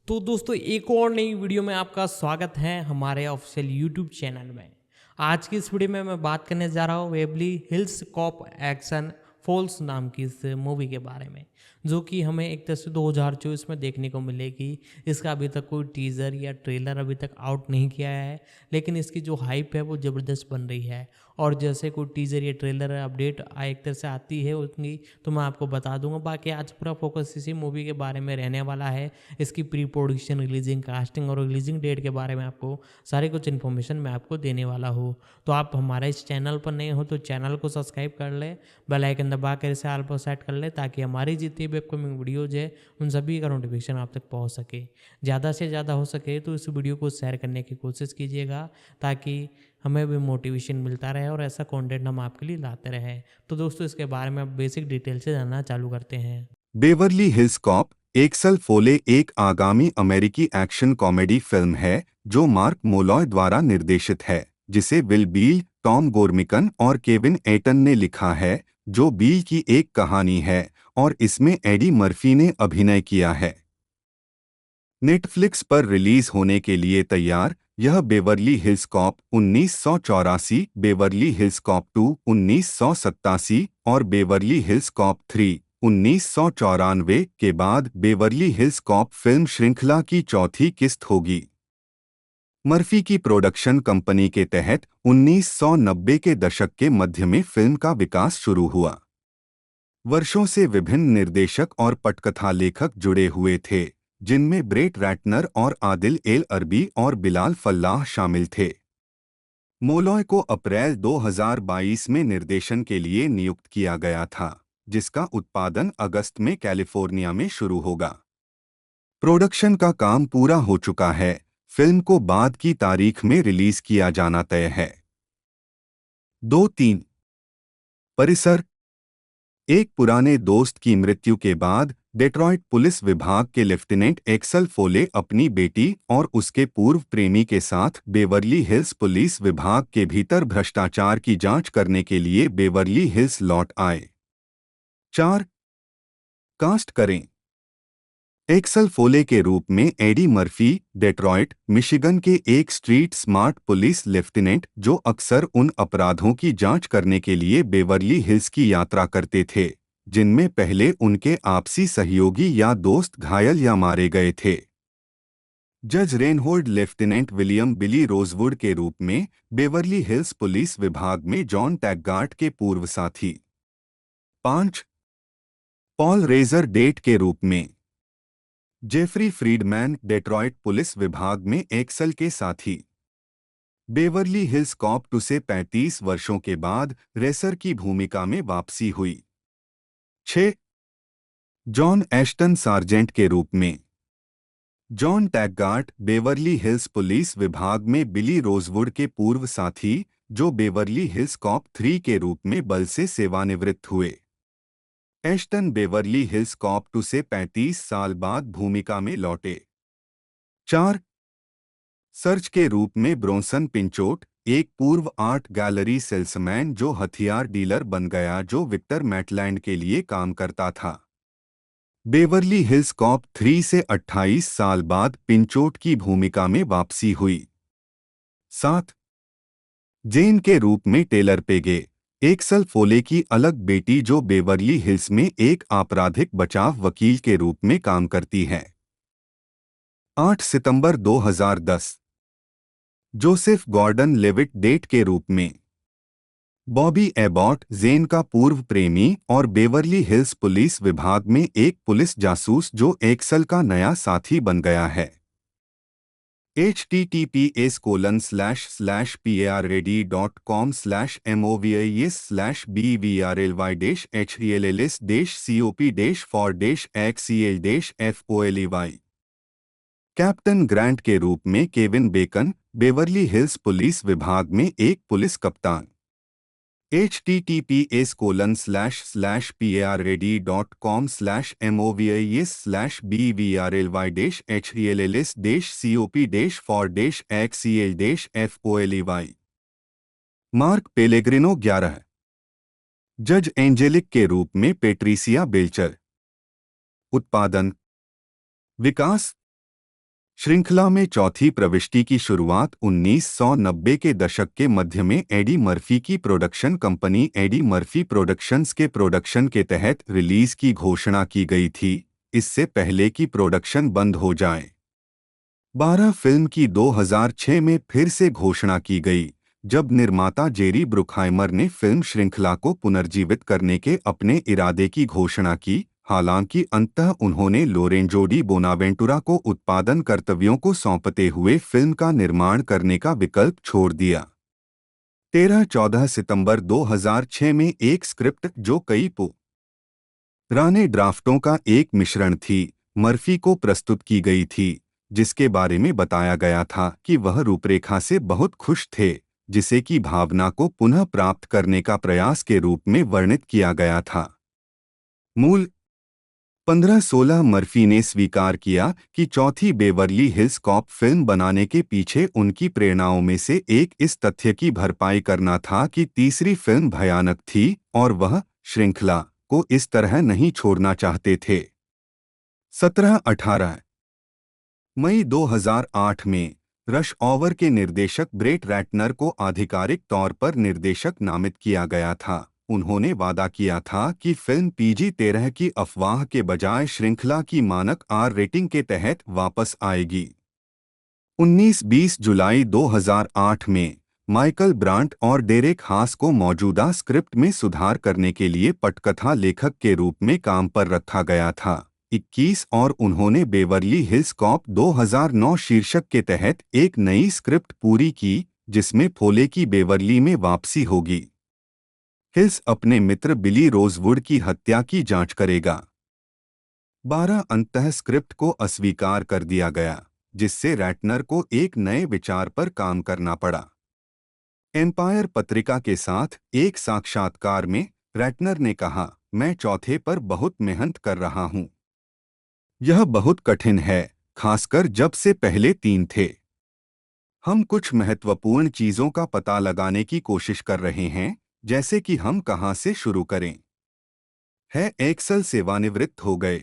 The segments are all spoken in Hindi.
तो दोस्तों एक और नई वीडियो में आपका स्वागत है हमारे ऑफिशियल यूट्यूब चैनल में। आज की इस वीडियो में मैं बात करने जा रहा हूँ Beverly Hills Cop Axel Foley नाम की इस मूवी के बारे में, जो कि हमें एक तरह से 2024 में देखने को मिलेगी। इसका अभी तक कोई टीज़र या ट्रेलर अभी तक आउट नहीं किया है, लेकिन इसकी जो हाइप है वो ज़बरदस्त बन रही है। और जैसे कोई टीज़र या ट्रेलर अपडेट एक तरह से आती है उतनी तो मैं आपको बता दूंगा। बाकी आज पूरा फोकस इसी मूवी के बारे में रहने वाला है। इसकी प्री प्रोडक्शन, रिलीजिंग, कास्टिंग और रिलीजिंग डेट के बारे में आपको सारी कुछ इन्फॉर्मेशन मैं आपको देने वाला हूँ। तो आप हमारे इस चैनल पर नए हो तो चैनल को सब्सक्राइब कर ले, बेल आइकन दबा कर इसे ऑल पर सेट कर ले, ताकि हमारी जितनी भी अपकमिंग वीडियोज है उन सभी का नोटिफिकेशन आप तक पहुँच सके। ज़्यादा से ज़्यादा हो सके तो इस वीडियो को शेयर करने की कोशिश कीजिएगा, ताकि हमें भी मोटिवेशन मिलता रहे और ऐसा कंटेंट हम आपके लिए लाते रहें। तो दोस्तों इसके बारे में अब बेसिक डिटेल से जानना चालू करते हैं। Beverly Hills Cop Axel Foley एक आगामी अमेरिकी एक्शन कॉमेडी फिल्म है जो मार्क मोलॉय द्वारा निर्देशित है, जिसे विल बील, टॉम गोर्मिकन और केविन एटन ने लिखा है, जो बील की एक कहानी है और इसमें एडी मर्फी ने अभिनय किया है। नेटफ्लिक्स पर रिलीज होने के लिए तैयार, यह Beverly Hills Cop 1984, Beverly Hills Cop 2 1987 और बेवर्ली हिल्स कॉप 3 1994 के बाद बेवर्ली हिल्स कॉप फिल्म श्रृंखला की चौथी किस्त होगी। मर्फी की प्रोडक्शन कंपनी के तहत 1990 के दशक के मध्य में फिल्म का विकास शुरू हुआ। वर्षों से विभिन्न निर्देशक और पटकथा लेखक जुड़े हुए थे, जिनमें ब्रेट रैटनर और आदिल एल अरबी और बिलाल फल्लाह शामिल थे। मोलॉय को अप्रैल 2022 में निर्देशन के लिए नियुक्त किया गया था, जिसका उत्पादन अगस्त में कैलिफोर्निया में शुरू होगा। प्रोडक्शन का काम पूरा हो चुका है, फिल्म को बाद की तारीख में रिलीज किया जाना तय है। 2-3 परिसर। एक पुराने दोस्त की मृत्यु के बाद डेट्रॉइट पुलिस विभाग के लेफ्टिनेंट एक्सल फोले अपनी बेटी और उसके पूर्व प्रेमी के साथ बेवर्ली हिल्स पुलिस विभाग के भीतर भ्रष्टाचार की जांच करने के लिए बेवर्ली हिल्स लौट आए। 4 कास्ट करें। एक्सल फोले के रूप में एडी मर्फी, डेट्रॉइट, मिशिगन के एक स्ट्रीट स्मार्ट पुलिस लेफ्टिनेंट जो अक्सर उन अपराधों की जांच करने के लिए बेवर्ली हिल्स की यात्रा करते थे जिनमें पहले उनके आपसी सहयोगी या दोस्त घायल या मारे गए थे। जज Reinhold lieutenant William Billy Rosewood के रूप में बेवर्ली हिल्स पुलिस विभाग में जॉन टैगगार्ट के पूर्व साथी। 5 पॉल रेजर डेट के रूप में जेफरी फ्रीडमैन, डेट्रॉइट पुलिस विभाग में एक्सल के साथी। बेवर्ली हिल्स कॉप 2 से 35 वर्षों के बाद रेसर की भूमिका में वापसी हुई। 6 जॉन एश्टन सार्जेंट के रूप में जॉन टैगगार्ट, बेवर्ली हिल्स पुलिस विभाग में बिली रोजवुड के पूर्व साथी, जो बेवर्ली हिल्स कॉप 3 के रूप में बल से सेवानिवृत्त हुए। एश्टन बेवर्ली हिल्स कॉप 2 से 35 साल बाद भूमिका में लौटे। 4 सर्च के रूप में ब्रोंसन पिंचोट, एक पूर्व आर्ट गैलरी सेल्समैन जो हथियार डीलर बन गया जो विक्टर मैटलैंड के लिए काम करता था। बेवर्ली हिल्स कॉप 3 से 28 साल बाद पिंचोट की भूमिका में वापसी हुई। 7 जेन के रूप में टेलर पेगे, एक्सल फोले की अलग बेटी जो बेवर्ली हिल्स में एक आपराधिक बचाव वकील के रूप में काम करती है। 8 सितंबर 2010 जोसेफ गॉर्डन लेविट डेट के रूप में बॉबी एबॉट, जेन का पूर्व प्रेमी और बेवर्ली हिल्स पुलिस विभाग में एक पुलिस जासूस जो एक्सल का नया साथी बन गया है। https://parody.com/movieis/bvrlys-cop-for-xel-fol कैप्टन ग्रांट के रूप में Kevin Bacon, Beverly Hills police विभाग में एक पुलिस कप्तान। https://parody.com/movieis/bvrlys-cop-for-xel-fol मार्क पेलेग्रिनो 11 जज एंजेलिक के रूप में पेट्रिसिया बेल्चर। उत्पादन, विकास श्रृंखला में चौथी प्रविष्टि की शुरुआत 1990 के दशक के मध्य में एडी मर्फी की production company Eddie Murphy productions के प्रोडक्शन के तहत रिलीज की घोषणा की गई थी, इससे पहले कि प्रोडक्शन बंद हो जाए। 12 फिल्म की 2006 में फिर से घोषणा की गई, जब निर्माता जेरी ब्रुकहाइमर ने फिल्म श्रृंखला को पुनर्जीवित करने के अपने इरादे की घोषणा की। हालांकि अंततः उन्होंने लोरेंजो डी बोनावेंटुरा को उत्पादन कर्तव्यों को सौंपते हुए फिल्म का निर्माण करने का विकल्प छोड़ दिया। 13-14 सितंबर 2006 में एक स्क्रिप्ट जो कई पुराने ड्राफ्टों का एक मिश्रण थी, मर्फी को प्रस्तुत की गई थी, जिसके बारे में बताया गया था कि वह रूपरेखा से बहुत खुश थे, जिसे की भावना को पुनः प्राप्त करने का प्रयास के रूप में वर्णित किया गया था। मूल 15-16 मर्फी ने स्वीकार किया कि चौथी बेवर्ली हिल्स कॉप फिल्म बनाने के पीछे उनकी प्रेरणाओं में से एक इस तथ्य की भरपाई करना था कि तीसरी फिल्म भयानक थी और वह श्रृंखला को इस तरह नहीं छोड़ना चाहते थे। 17-18 मई 2008 में रश ऑवर के निर्देशक ब्रेट रैटनर को आधिकारिक तौर पर निर्देशक नामित किया गया था। उन्होंने वादा किया था कि फिल्म PG-13 की अफवाह के बजाय श्रृंखला की मानक R रेटिंग के तहत वापस आएगी। 19-20 जुलाई 2008 में माइकल ब्रांट और डेरेक हास को मौजूदा स्क्रिप्ट में सुधार करने के लिए पटकथा लेखक के रूप में काम पर रखा गया था। 21 और उन्होंने बेवर्ली हिल्स कॉप 2009 शीर्षक के तहत एक नई स्क्रिप्ट पूरी की, जिसमें फोले की बेवर्ली में वापसी होगी। हिल्स अपने मित्र बिली रोजवुड की हत्या की जांच करेगा। 12 अंततः स्क्रिप्ट को अस्वीकार कर दिया गया, जिससे रैटनर को एक नए विचार पर काम करना पड़ा। एम्पायर पत्रिका के साथ एक साक्षात्कार में रैटनर ने कहा, मैं चौथे पर बहुत मेहनत कर रहा हूं। यह बहुत कठिन है, खासकर जब से पहले 3 थे। हम कुछ महत्वपूर्ण चीजों का पता लगाने की कोशिश कर रहे हैं, जैसे कि हम कहां से शुरू करें। है एक्सल सेवानिवृत्त हो गए।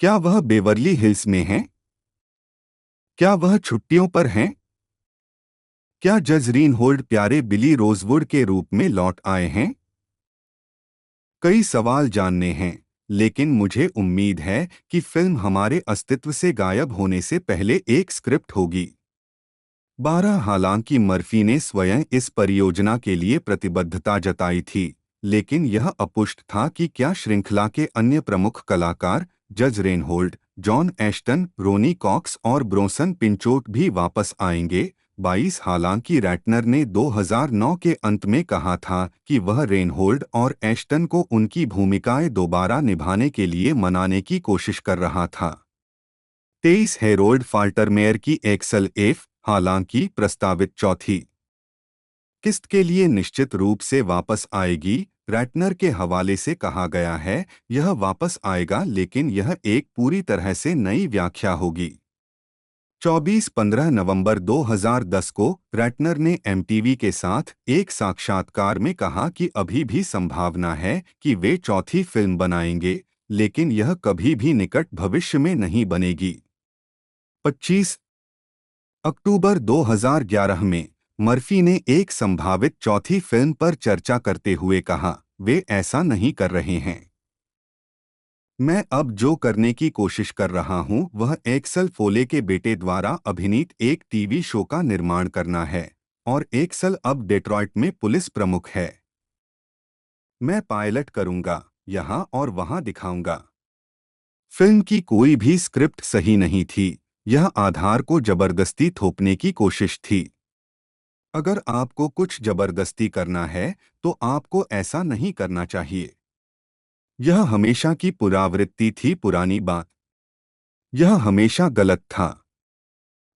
क्या वह बेवर्ली हिल्स में हैं? क्या वह छुट्टियों पर हैं? क्या जज रीनहोल्ड प्यारे बिली रोजवुड के रूप में लौट आए हैं? कई सवाल जानने हैं, लेकिन मुझे उम्मीद है कि फिल्म हमारे अस्तित्व से गायब होने से पहले एक स्क्रिप्ट होगी। 12 हालांकि मर्फी ने स्वयं इस परियोजना के लिए प्रतिबद्धता जताई थी, लेकिन यह अपुष्ट था कि क्या श्रृंखला के अन्य प्रमुख कलाकार जज रेनहोल्ड, जॉन एश्टन, रोनी कॉक्स और ब्रोंसन पिंचोट भी वापस आएंगे। 22 हालांकि रैटनर ने 2009 के अंत में कहा था कि वह रेनहोल्ड और एश्टन को उनकी भूमिकाएं दोबारा निभाने के लिए मनाने की कोशिश कर रहा था। 23 हेरोल्ड फाल्टरमेयर की एक्सल एफ हालांकि प्रस्तावित चौथी किस्त के लिए निश्चित रूप से वापस आएगी। रैटनर के हवाले से कहा गया है, यह वापस आएगा लेकिन यह एक पूरी तरह से नई व्याख्या होगी। 24-15 नवंबर 2010 को रैटनर ने MTV के साथ एक साक्षात्कार में कहा कि अभी भी संभावना है कि वे चौथी फिल्म बनाएंगे, लेकिन यह कभी भी निकट भविष्य में नहीं बनेगी। 25 अक्टूबर 2011 में मर्फी ने एक संभावित चौथी फिल्म पर चर्चा करते हुए कहा, वे ऐसा नहीं कर रहे हैं। मैं अब जो करने की कोशिश कर रहा हूं वह एक्सल फोले के बेटे द्वारा अभिनीत एक टीवी शो का निर्माण करना है, और एक्सल अब डेट्रॉइट में पुलिस प्रमुख है। मैं पायलट करूंगा, यहां और वहां दिखाऊंगा। फिल्म की कोई भी स्क्रिप्ट सही नहीं थी, यह आधार को जबरदस्ती थोपने की कोशिश थी। अगर आपको कुछ जबरदस्ती करना है, तो आपको ऐसा नहीं करना चाहिए। यह हमेशा की पुनरावृत्ति थी, पुरानी बात। यह हमेशा गलत था।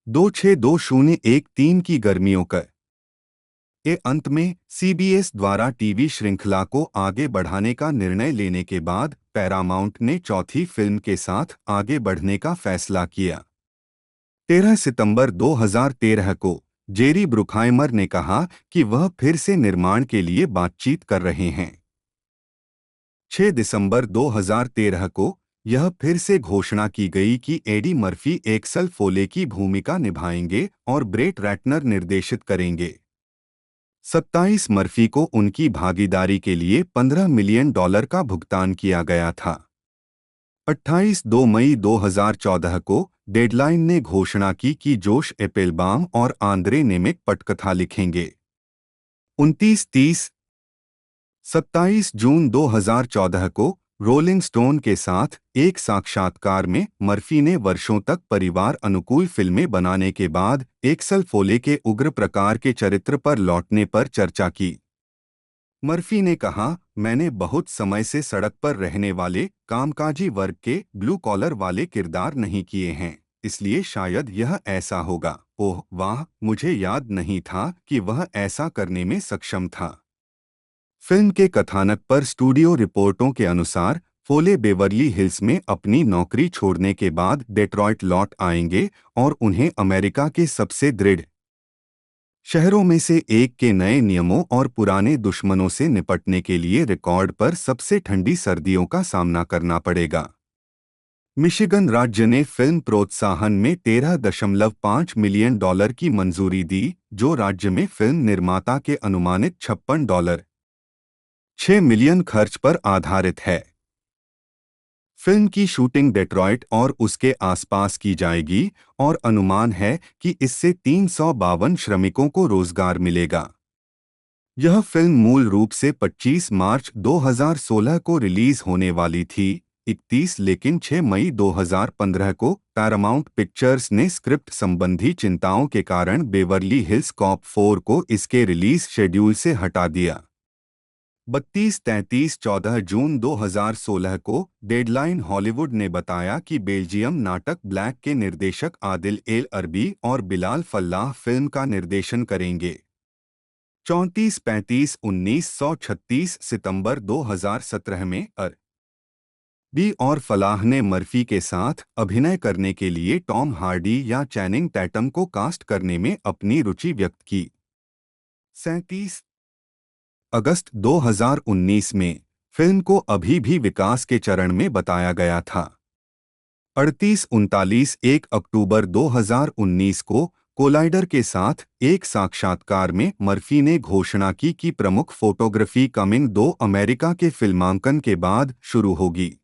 26-2013 की गर्मियों के अंत में CBS द्वारा टीवी श्रृंखला को आगे बढ़ाने का निर्णय लेने के बाद पैरामाउंट ने चौथी फिल्म के साथ आगे बढ़ने का फैसला किया। 13 सितंबर 2013 को जेरी ब्रुकहाइमर ने कहा कि वह फिर से निर्माण के लिए बातचीत कर रहे हैं। 6 दिसंबर 2013 को यह फिर से घोषणा की गई कि एडी मर्फी एक्सल फोले की भूमिका निभाएंगे और ब्रेट रैटनर निर्देशित करेंगे। 27 मर्फी को उनकी भागीदारी के लिए $15 मिलियन का भुगतान किया गया था। 28 मई 2014 को डेडलाइन ने घोषणा की कि जोश एपेलबाम और आंद्रे नेमिक पटकथा लिखेंगे। 29-30 27 जून 2014 को रोलिंग स्टोन के साथ एक साक्षात्कार में मर्फी ने वर्षों तक परिवार अनुकूल फिल्में बनाने के बाद एक्सल फोले के उग्र प्रकार के चरित्र पर लौटने पर चर्चा की। मर्फी ने कहा, मैंने बहुत समय से सड़क पर रहने वाले कामकाजी वर्ग के ब्लू कॉलर वाले किरदार नहीं किए हैं, इसलिए शायद यह ऐसा होगा। ओह वाह, मुझे याद नहीं था कि वह ऐसा करने में सक्षम था। फिल्म के कथानक पर स्टूडियो रिपोर्टों के अनुसार फोले बेवर्ली हिल्स में अपनी नौकरी छोड़ने के बाद डेट्रॉयट लौट आएंगे और उन्हें अमेरिका के सबसे दृढ़ शहरों में से एक के नए नियमों और पुराने दुश्मनों से निपटने के लिए रिकॉर्ड पर सबसे ठंडी सर्दियों का सामना करना पड़ेगा। मिशिगन राज्य ने फिल्म प्रोत्साहन में $13.5 मिलियन की मंजूरी दी, जो राज्य में फिल्म निर्माता के अनुमानित $56 मिलियन खर्च पर आधारित है। फिल्म की शूटिंग डेट्रॉयट और उसके आसपास की जाएगी और अनुमान है कि इससे 352 श्रमिकों को रोजगार मिलेगा। यह फिल्म मूल रूप से 25 मार्च 2016 को रिलीज होने वाली थी, 31 लेकिन 6 मई 2015 को पैरामाउंट पिक्चर्स ने स्क्रिप्ट संबंधी चिंताओं के कारण बेवर्ली हिल्स कॉप 4 को इसके रिलीज शेड्यूल से हटा दिया। 14 जून 2016 को डेडलाइन हॉलीवुड ने बताया कि बेल्जियम नाटक ब्लैक के निर्देशक आदिल एल अरबी और बिलाल फल्लाह फिल्म का निर्देशन करेंगे। 1936 सितंबर 2017 में अरबी और फलाह ने मर्फी के साथ अभिनय करने के लिए टॉम हार्डी या चैनिंग टैटम को कास्ट करने में अपनी रुचि व्यक्त की। 37 अगस्त 2019 में फिल्म को अभी भी विकास के चरण में बताया गया था। 38-39 1 अक्टूबर 2019 को कोलाइडर के साथ एक साक्षात्कार में मर्फी ने घोषणा की कि प्रमुख फोटोग्राफी कमिंग 2 अमेरिका के फिल्मांकन के बाद शुरू होगी।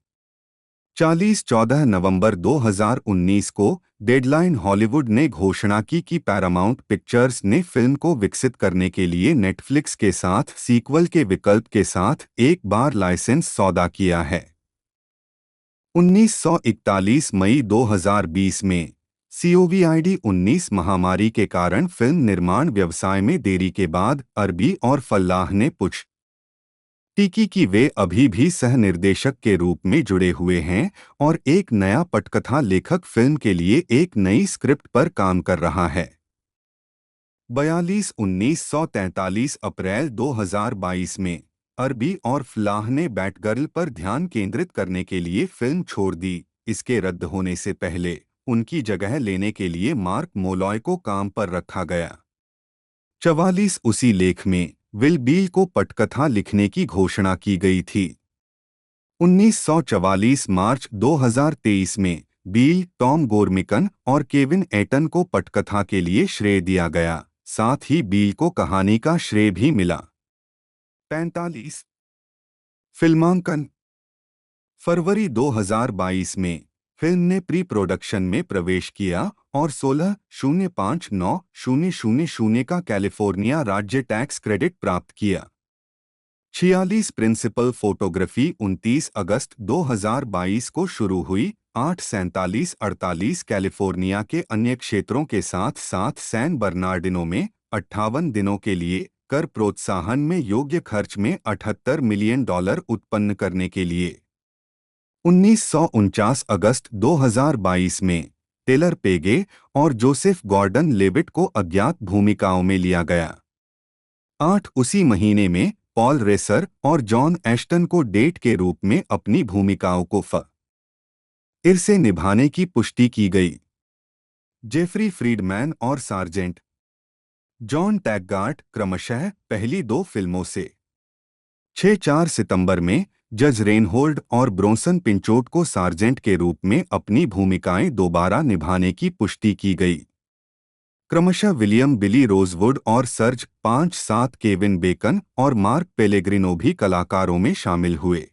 14 नवंबर 2019 को डेडलाइन हॉलीवुड ने घोषणा की कि पैरामाउंट पिक्चर्स ने फिल्म को विकसित करने के लिए नेटफ्लिक्स के साथ सीक्वल के विकल्प के साथ एक बार लाइसेंस सौदा किया है। 1941 मई 2020 में COVID-19 महामारी के कारण फिल्म निर्माण व्यवसाय में देरी के बाद अरबी और फल्लाह ने पुष्टि की वे अभी भी सह निर्देशक के रूप में जुड़े हुए हैं और एक नया पटकथा लेखक फिल्म के लिए एक नई स्क्रिप्ट पर काम कर रहा है। 1943 अप्रैल 2022 में अरबी और फलाह ने बैटगर्ल पर ध्यान केंद्रित करने के लिए फिल्म छोड़ दी। इसके रद्द होने से पहले उनकी जगह लेने के लिए मार्क मोलॉय को काम पर रखा गया। 44 उसी लेख में विल बील को पटकथा लिखने की घोषणा की गई थी। 1944 मार्च 2023 में बील, टॉम गोर्मिकन और केविन एटन को पटकथा के लिए श्रेय दिया गया, साथ ही बील को कहानी का श्रेय भी मिला। 45 फिल्मांकन फरवरी 2022 में फिल्म ने प्री प्रोडक्शन में प्रवेश किया और 16,05,9,000 का कैलिफोर्निया राज्य टैक्स क्रेडिट प्राप्त किया। 46 प्रिंसिपल फोटोग्राफी 29 अगस्त 2022 को शुरू हुई। 8:47:48 कैलिफोर्निया के अन्य क्षेत्रों के साथ साथ सैन बर्नार्डिनो में 58 दिनों के लिए कर प्रोत्साहन में योग्य खर्च में $78 मिलियन उत्पन्न करने के लिए। 1949 अगस्त 2022 में टेलर पेगे और जोसेफ गॉर्डन लेविट को अज्ञात भूमिकाओं में लिया गया। 8 उसी महीने में पॉल रेसर और जॉन एश्टन को डेट के रूप में अपनी भूमिकाओं को फिर से निभाने की पुष्टि की गई। जेफरी फ्रीडमैन और सार्जेंट जॉन टैगगार्ट क्रमशः पहली 2 फिल्मों से 6-4 सितंबर में जज रेनहोल्ड और ब्रोंसन पिंचोट को सार्जेंट के रूप में अपनी भूमिकाएं दोबारा निभाने की पुष्टि की गई। क्रमशः विलियम बिली रोजवुड और सर्ज 5-7 केविन बेकन और मार्क पेलेग्रिनो भी कलाकारों में शामिल हुए।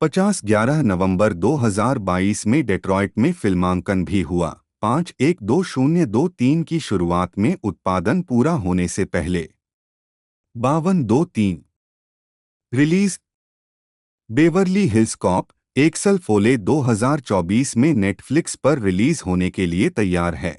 11 नवंबर 2022 में डेट्रॉइट में फिल्मांकन भी हुआ। 5-1-2023 की शुरुआत में उत्पादन पूरा होने से पहले 52-23 release. Beverly Hills Cop Axel Foley 2024 में नेटफ्लिक्स पर रिलीज होने के लिए तैयार है।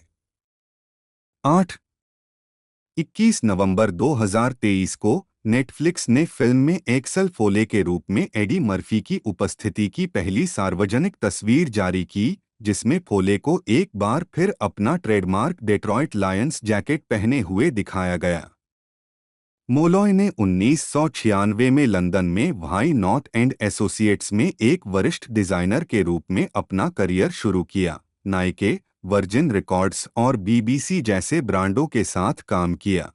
21 नवंबर 2023 को नेटफ्लिक्स ने फिल्म में एक्सल फोले के रूप में एडी मर्फी की उपस्थिति की पहली सार्वजनिक तस्वीर जारी की, जिसमें फोले को एक बार फिर अपना ट्रेडमार्क डेट्रॉइट लायंस जैकेट पहने हुए दिखाया गया। मोलॉय ने 1996 में लंदन में वाई नॉट एंड एसोसिएट्स में एक वरिष्ठ डिजाइनर के रूप में अपना करियर शुरू किया। नाइके, वर्जिन रिकॉर्ड्स और बीबीसी जैसे ब्रांडों के साथ काम किया।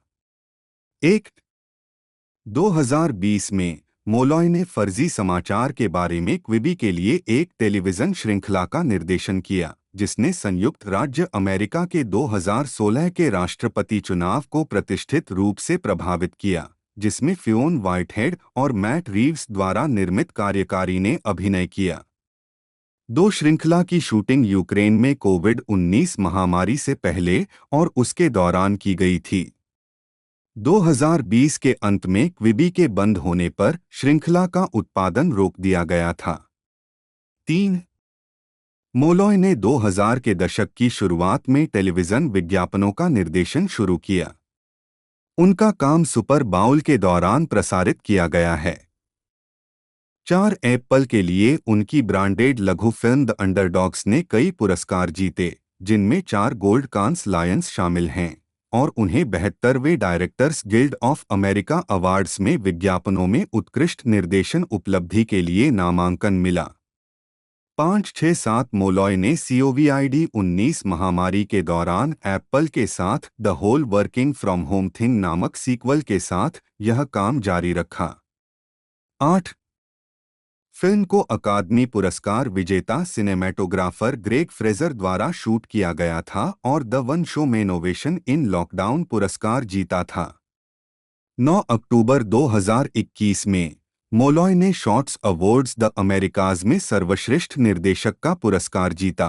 2020 में मोलॉय ने फर्जी समाचार के बारे में क्विबी के लिए एक टेलीविजन श्रृंखला का निर्देशन किया, जिसने संयुक्त राज्य अमेरिका के 2016 के राष्ट्रपति चुनाव को प्रतिष्ठित रूप से प्रभावित किया, जिसमें फियोन व्हाइटहेड और मैट रीव्स द्वारा निर्मित कार्यकारी ने अभिनय किया। श्रृंखला की शूटिंग यूक्रेन में कोविड-19 महामारी से पहले और उसके दौरान की गई थी। 2020 के अंत में क्विबी के बंद होने पर श्रृंखला का उत्पादन रोक दिया गया था। 3 मोलॉय ने 2000 के दशक की शुरुआत में टेलीविजन विज्ञापनों का निर्देशन शुरू किया। उनका काम सुपर बाउल के दौरान प्रसारित किया गया है। 4 एप्पल के लिए उनकी ब्रांडेड लघु फिल्म द अंडरडॉग्स ने कई पुरस्कार जीते, जिनमें 4 गोल्ड कांस लायंस शामिल हैं, और उन्हें 72वें directors guild of America awards में विज्ञापनों में उत्कृष्ट निर्देशन उपलब्धि के लिए नामांकन मिला। 5-6-7 मोलॉय ने कोविड-19 महामारी के दौरान एप्पल के साथ the Whole Working From Home Thing नामक सीक्वल के साथ यह काम जारी रखा। 8 फिल्म को अकादमी पुरस्कार विजेता सिनेमैटोग्राफर ग्रेग फ्रेजर द्वारा शूट किया गया था और द वन शो में इनोवेशन इन लॉकडाउन पुरस्कार जीता था। 9 अक्टूबर 2021 में मोलॉय ने शॉर्ट्स अवार्ड्स द अमेरिकाज में सर्वश्रेष्ठ निर्देशक का पुरस्कार जीता।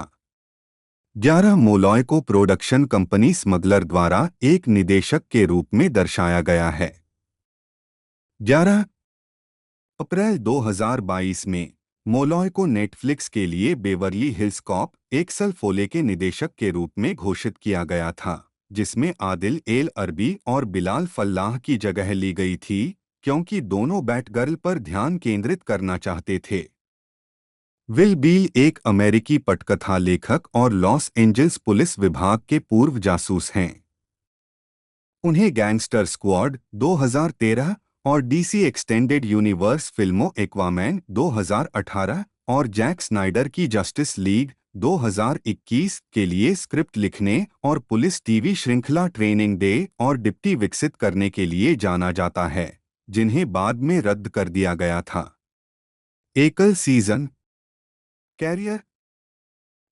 11 मोलॉय को प्रोडक्शन कंपनी स्मगलर द्वारा एक निदेशक के रूप में दर्शाया गया है। 11 अप्रैल 2022 में मोलॉय को नेटफ्लिक्स के लिए Beverly Hills Cop Axel Foley के निदेशक के रूप में घोषित किया गया था, जिसमें आदिल एल अरबी और बिलाल फल्लाह की जगह ली गई थी, क्योंकि दोनों बैटगर्ल पर ध्यान केंद्रित करना चाहते थे। विल बील एक अमेरिकी पटकथा लेखक और लॉस एंजल्स पुलिस विभाग के पूर्व जासूस हैं। उन्हें गैंगस्टर स्क्वाड 2013 और डीसी एक्सटेंडेड यूनिवर्स फिल्मों एक्वामैन 2018 और जैक स्नाइडर की जस्टिस लीग 2021 के लिए स्क्रिप्ट लिखने और पुलिस टीवी श्रृंखला ट्रेनिंग डे और डिप्टी विकसित करने के लिए जाना जाता है, जिन्हें बाद में रद्द कर दिया गया था। एकल season career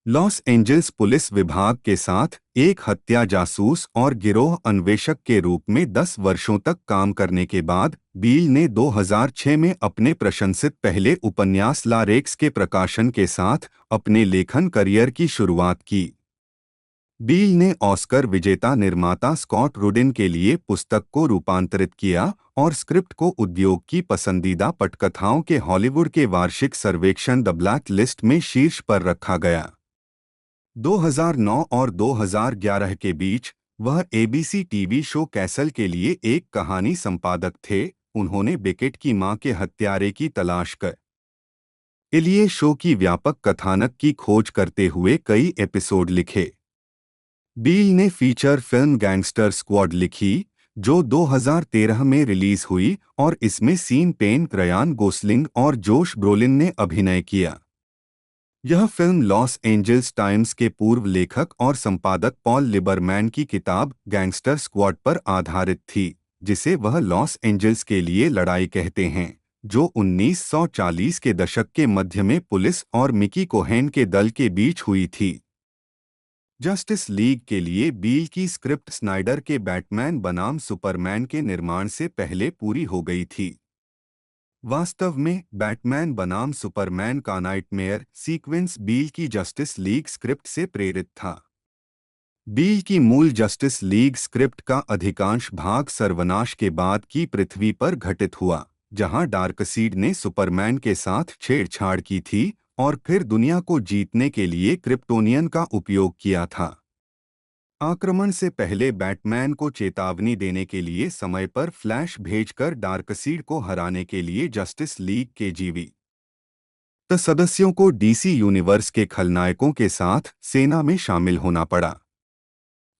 Los Angeles police विभाग के साथ एक हत्या जासूस और गिरोह अन्वेषक के रूप में 10 वर्षों तक काम करने के बाद बील ने 2006 में अपने प्रशंसित पहले उपन्यास ला रेक्स के प्रकाशन के साथ अपने लेखन करियर की शुरुआत की। बील ने ऑस्कर विजेता निर्माता स्कॉट रुडिन के लिए पुस्तक को रूपांतरित किया और स्क्रिप्ट को उद्योग की पसंदीदा पटकथाओं के हॉलीवुड के वार्षिक सर्वेक्षण द ब्लैक लिस्ट में शीर्ष पर रखा गया। 2009 और 2011 के बीच वह एबीसी टीवी शो कैसल के लिए एक कहानी संपादक थे। उन्होंने बेकेट की मां के हत्यारे की तलाश के लिए शो की व्यापक कथानक की खोज करते हुए कई एपिसोड लिखे। बील ने फीचर फिल्म गैंगस्टर स्क्वाड लिखी, जो 2013 में रिलीज हुई और इसमें सीन पेन, रयान गोसलिंग और जोश ब्रोलिन ने अभिनय किया। यह फिल्म लॉस एंजल्स टाइम्स के पूर्व लेखक और संपादक पॉल लिबरमैन की किताब गैंगस्टर स्क्वाड पर आधारित थी, जिसे वह लॉस एंजल्स के लिए लड़ाई कहते हैं, जो 1940 के दशक के मध्य में पुलिस और मिकी कोहेन के दल के बीच हुई थी। जस्टिस लीग के लिए बील की स्क्रिप्ट स्नाइडर के बैटमैन बनाम सुपरमैन के निर्माण से पहले पूरी हो गई थी। वास्तव में बैटमैन बनाम सुपरमैन का नाइटमेयर सीक्वेंस बील की जस्टिस लीग स्क्रिप्ट से प्रेरित था। बील की मूल जस्टिस लीग स्क्रिप्ट का अधिकांश भाग सर्वनाश के बाद की पृथ्वी पर घटित हुआ, जहां डार्कसीड ने सुपरमैन के साथ छेड़छाड़ की थी और फिर दुनिया को जीतने के लिए क्रिप्टोनियन का उपयोग किया था। आक्रमण से पहले बैटमैन को चेतावनी देने के लिए समय पर फ्लैश भेजकर डार्कसीड को हराने के लिए जस्टिस लीग के जीवित सदस्यों को डीसी यूनिवर्स के खलनायकों के साथ सेना में शामिल होना पड़ा।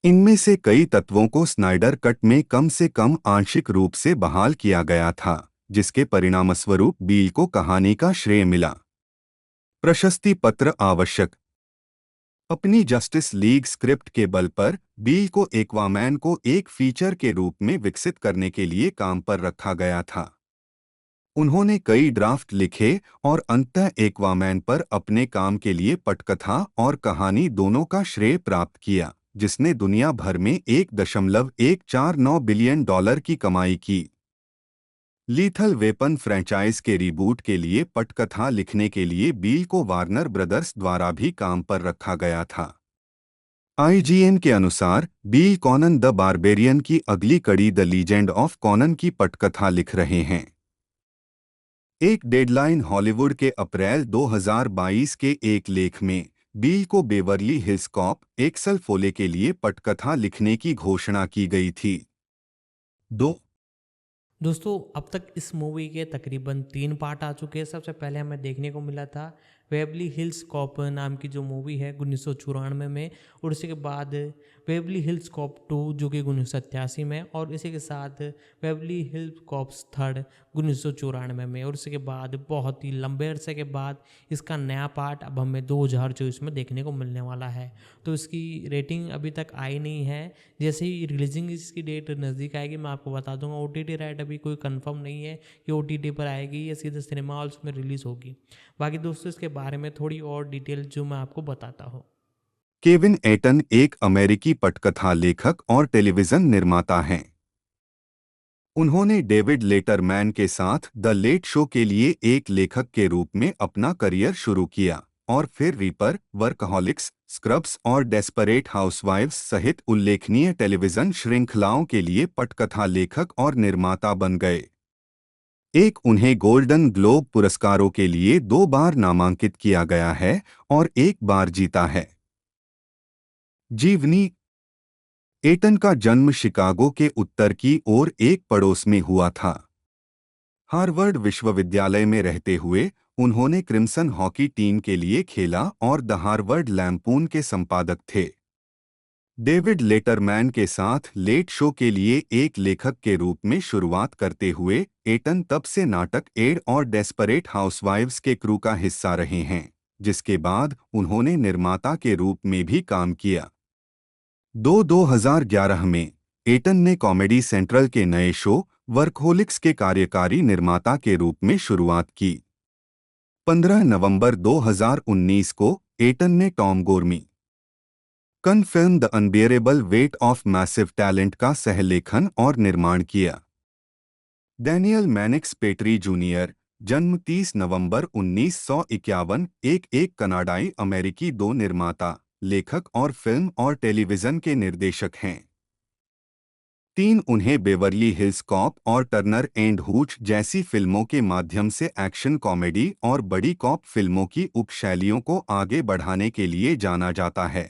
इनमें से कई तत्वों को स्नाइडर कट में कम से कम आंशिक रूप से बहाल किया गया था, जिसके परिणामस्वरूप बील को कहानी का श्रेय मिला। प्रशस्ति पत्र आवश्यक। अपनी जस्टिस लीग स्क्रिप्ट के बल पर बील को एक्वामैन को एक फीचर के रूप में विकसित करने के लिए काम पर रखा गया था। उन्होंने कई ड्राफ्ट लिखे और अंततः एक्वामैन पर अपने काम के लिए पटकथा और कहानी दोनों का श्रेय प्राप्त किया, जिसने दुनिया भर में $1.149 बिलियन की कमाई की। लीथल वेपन फ्रैंचाइज के रीबूट के लिए पटकथा लिखने के लिए बील को वार्नर ब्रदर्स द्वारा भी काम पर रखा गया था। IGN के अनुसार बील कॉनन द बारबेरियन की अगली कड़ी द लीजेंड ऑफ कॉनन की पटकथा लिख रहे हैं। एक डेडलाइन हॉलीवुड के अप्रैल 2022 के एक लेख में बील को Beverly Hills Cop Axel Foley के लिए पटकथा लिखने की घोषणा की गई थी। दोस्तों अब तक इस मूवी के तकरीबन 3 पार्ट आ चुके हैं। सबसे पहले हमें देखने को मिला था वेवली हिल्स कॉप नाम की जो मूवी है 1994 में, और इसी के बाद वेवली हिल्स कॉप 2 जो कि 1987 में, और इसी के साथ वेवली हिल्स कॉप्स थर्ड 1994 में, और इसके बाद बहुत ही लंबे अरसे के बाद इसका नया पार्ट अब हमें 2024 में देखने को मिलने वाला है। तो इसकी रेटिंग अभी तक आई नहीं है। जैसे ही रिलीजिंग इसकी डेट नज़दीक आएगी मैं आपको बता दूंगा। OTT राइट अभी कोई कंफर्म नहीं है कि OTT पर आएगी या सीधे सिनेमा हॉल्स में रिलीज़ होगी। बाकी दोस्तों इसके बारे में थोड़ी और डिटेल जो मैं आपको बताता हूँ। केविन एटन एक अमेरिकी पटकथा लेखक और टेलीविजन निर्माता हैं। उन्होंने डेविड लेटरमैन के साथ द लेट शो के लिए एक लेखक के रूप में अपना करियर शुरू किया और फिर रीपर, वर्कहॉलिक्स, स्क्रब्स और डेस्परेट हाउसवाइव्स सहित उल्लेखनीय टेलीविजन श्रृंखलाओं के लिए पटकथा लेखक और निर्माता बन गए। उन्हें गोल्डन ग्लोब पुरस्कारों के लिए 2 बार नामांकित किया गया है और 1 बार जीता है। जीवनी। एटन का जन्म शिकागो के उत्तर की ओर एक पड़ोस में हुआ था। हार्वर्ड विश्वविद्यालय में रहते हुए उन्होंने क्रिम्सन हॉकी टीम के लिए खेला और द हार्वर्ड लैम्पून के संपादक थे। डेविड लेटरमैन के साथ लेट शो के लिए एक लेखक के रूप में शुरुआत करते हुए एटन तब से नाटक एड और डेस्परेट हाउसवाइव्स के क्रू का हिस्सा रहे हैं, जिसके बाद उन्होंने निर्माता के रूप में भी काम किया। 2011 में एटन ने कॉमेडी सेंट्रल के नए शो वर्कहोलिक्स के कार्यकारी निर्माता के रूप में शुरुआत की। 15 नवंबर 2019 को एटन ने टॉम गोर्मी कन film the unbearable weight of massive talent का सहलेखन और निर्माण किया। डैनियल मैनिक्स पेट्री जूनियर, जन्म 30 नवंबर 1951, एक कनाडाई अमेरिकी 2 निर्माता, लेखक और फिल्म और टेलीविजन के निर्देशक हैं। 3 उन्हें बेवर्ली हिल्स कॉप और टर्नर एंड हूच जैसी फिल्मों के माध्यम से एक्शन कॉमेडी और बड़ी कॉप फिल्मों की उपशैलियों को आगे बढ़ाने के लिए जाना जाता है।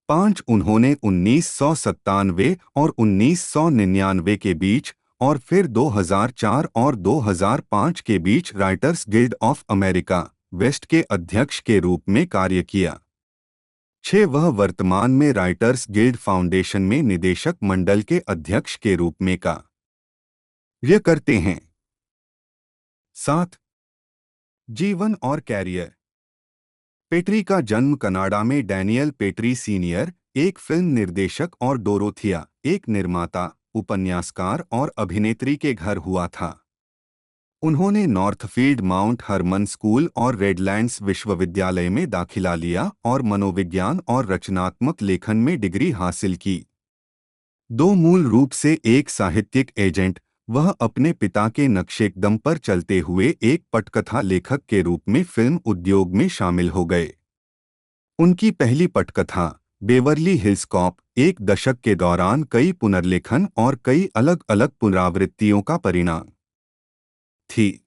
5 उन्होंने 1997 और 1999 के बीच और फिर 2004 और 2005 के बीच writers guild of America waste के अध्यक्ष के रूप में कार्य किया। 6 वह वर्तमान में राइटर्स गिल्ड फाउंडेशन में निदेशक मंडल के अध्यक्ष के रूप में कार्य करते हैं। 7 जीवन और कैरियर। पेट्री का जन्म कनाडा में डैनियल पेट्री सीनियर, एक फिल्म निर्देशक, और डोरोथिया, एक निर्माता, उपन्यासकार और अभिनेत्री के घर हुआ था। उन्होंने नॉर्थफील्ड माउंट हरमन स्कूल और रेडलैंड्स विश्वविद्यालय में दाखिला लिया और मनोविज्ञान और रचनात्मक लेखन में डिग्री हासिल की। दो मूल रूप से एक साहित्यिक एजेंट, वह अपने पिता के नक्शेकदम पर चलते हुए एक पटकथा लेखक के रूप में फिल्म उद्योग में शामिल हो गए। उनकी पहली पटकथा बेवरली हिल्स कॉप एक दशक के दौरान कई पुनर्लेखन और कई अलग अलग पुनरावृत्तियों का परिणाम थी।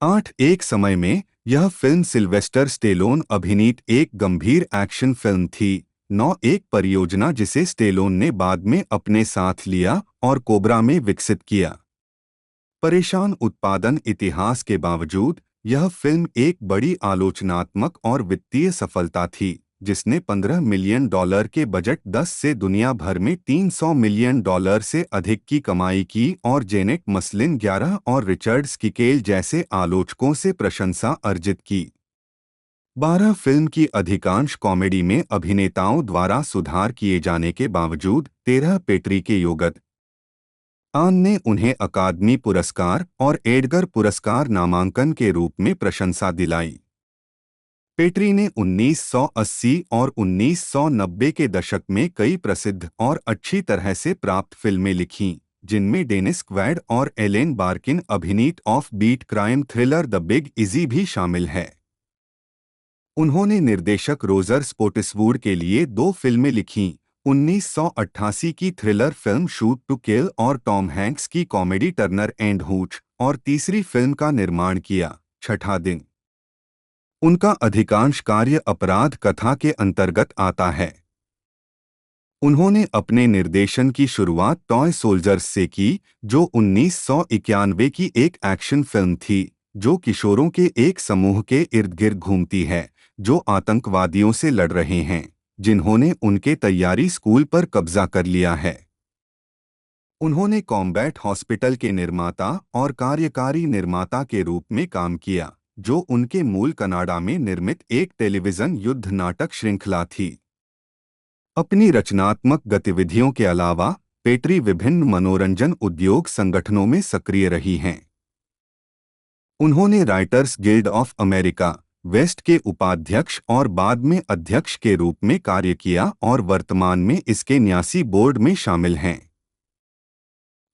8 एक समय में यह फिल्म सिल्वेस्टर स्टेलोन अभिनीत एक गंभीर एक्शन फिल्म थी। 9 एक परियोजना जिसे स्टेलोन ने बाद में अपने साथ लिया और कोबरा में विकसित किया। परेशान उत्पादन इतिहास के बावजूद यह फिल्म एक बड़ी आलोचनात्मक और वित्तीय सफलता थी, जिसने $15 मिलियन के बजट 10 से दुनिया भर में $300 मिलियन से अधिक की कमाई की और जेनेट मसलिन 11 और रिचर्ड स्किकेल जैसे आलोचकों से प्रशंसा अर्जित की। 12 फिल्म की अधिकांश कॉमेडी में अभिनेताओं द्वारा सुधार किए जाने के बावजूद 13 पेट्री के योगत आन ने उन्हें अकादमी पुरस्कार और एडगर पुरस्कार नामांकन के रूप में प्रशंसा दिलाई। पेट्री ने 1980 और 1990 के दशक में कई प्रसिद्ध और अच्छी तरह से प्राप्त फिल्में लिखीं, जिनमें डेनिस क्वैड और एलेन बार्किन अभिनीत offbeat crime thriller the Big Easy भी शामिल है। उन्होंने निर्देशक रोजर स्पोटिसवुड के लिए 2 फिल्में लिखीं, 1988 की थ्रिलर फिल्म शूट टू किल और टॉम हैंक्स की कॉमेडी टर्नर एंड हूच, और तीसरी फिल्म का निर्माण किया, छठा दिन। उनका अधिकांश कार्य अपराध कथा के अंतर्गत आता है। उन्होंने अपने निर्देशन की शुरुआत टॉय सोल्जर्स से की, जो 1991 की एक एक्शन फिल्म थी, जो किशोरों के एक समूह के इर्द गिर्द घूमती है, जो आतंकवादियों से लड़ रहे हैं, जिन्होंने उनके तैयारी स्कूल पर कब्जा कर लिया है। उन्होंने कॉम्बैट हॉस्पिटल के निर्माता और कार्यकारी निर्माता के रूप में काम किया, जो उनके मूल कनाडा में निर्मित एक टेलीविजन युद्ध नाटक श्रृंखला थी। अपनी रचनात्मक गतिविधियों के अलावा पेट्री विभिन्न मनोरंजन उद्योग संगठनों में सक्रिय रही हैं। उन्होंने Writers guild of America waste के उपाध्यक्ष और बाद में अध्यक्ष के रूप में कार्य किया और वर्तमान में इसके न्यासी बोर्ड में शामिल हैं।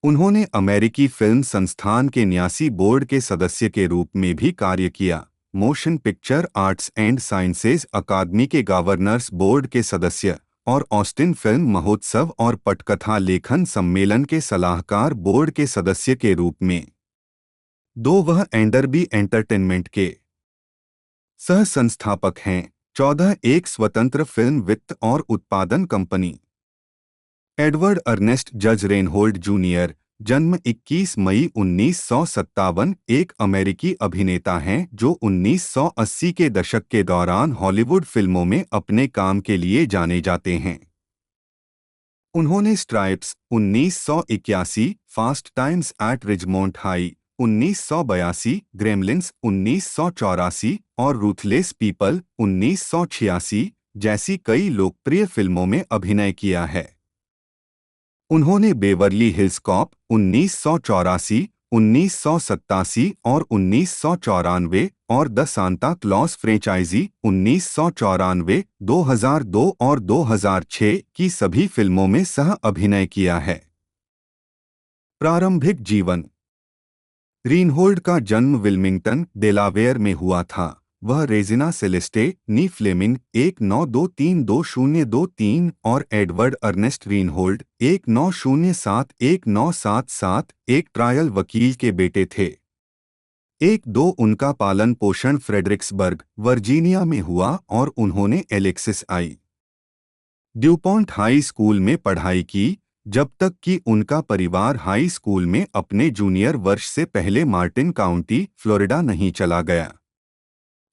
उन्होंने अमेरिकी फिल्म संस्थान के न्यासी बोर्ड के सदस्य के रूप में भी कार्य किया, motion picture arts and sciences अकादमी के गवर्नर्स बोर्ड के सदस्य और ऑस्टिन फिल्म महोत्सव और पटकथा लेखन सम्मेलन के सलाहकार बोर्ड के सदस्य के रूप में। 2 वह एंडरबी एंटरटेनमेंट के सह संस्थापक हैं। 14 एक स्वतंत्र फिल्म वित्त और उत्पादन कंपनी। एडवर्ड अर्नेस्ट जज रेनहोल्ड जूनियर, जन्म 21 मई 1957, एक अमेरिकी अभिनेता हैं जो 1980 के दशक के दौरान हॉलीवुड फिल्मों में अपने काम के लिए जाने जाते हैं। उन्होंने Stripes 1981, fast times at Ridgemont high 1982, Gremlins 1984 और रूथलेस पीपल 1986 जैसी कई लोकप्रिय फिल्मों में अभिनय किया है। उन्होंने बेवरली हिल्स कॉप 1984, 1987 और 1994 और द सांता क्लॉज फ्रेंचाइजी 1994, 2002 और 2006 की सभी फिल्मों में सह अभिनय किया है। प्रारंभिक जीवन। रीनहोल्ड का जन्म विल्मिंगटन, डेलावेयर में हुआ था। वह रेजिना सेलेस्टे नी फ्लेमिंग 19232023 और एडवर्ड अर्नेस्ट रीनहोल्ड 19071977 एक ट्रायल वकील के बेटे थे। 1-2 उनका पालन पोषण फ्रेडरिक्सबर्ग, वर्जीनिया में हुआ और उन्होंने एलेक्सिस आई. ड्यूपॉन्ट हाई स्कूल में पढ़ाई की, जब तक कि उनका परिवार हाई स्कूल में अपने जूनियर वर्ष से पहले मार्टिन काउंटी, फ्लोरिडा नहीं चला गया।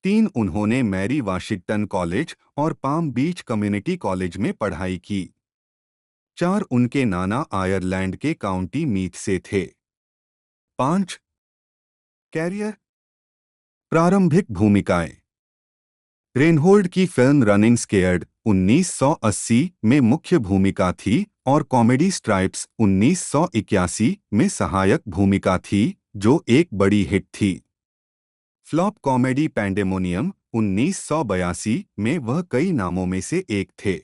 3 उन्होंने मैरी वाशिंगटन कॉलेज और पाम बीच कम्युनिटी कॉलेज में पढ़ाई की। 4 उनके नाना आयरलैंड के काउंटी मीथ से थे। 5 कैरियर। प्रारंभिक भूमिकाएं। रेनहोल्ड की फिल्म रनिंग स्केयर्ड 1980 में मुख्य भूमिका थी और कॉमेडी स्ट्राइप्स 1981 में सहायक भूमिका थी, जो एक बड़ी हिट थी। फ्लॉप कॉमेडी पैंडेमोनियम 1982 में वह कई नामों में से एक थे।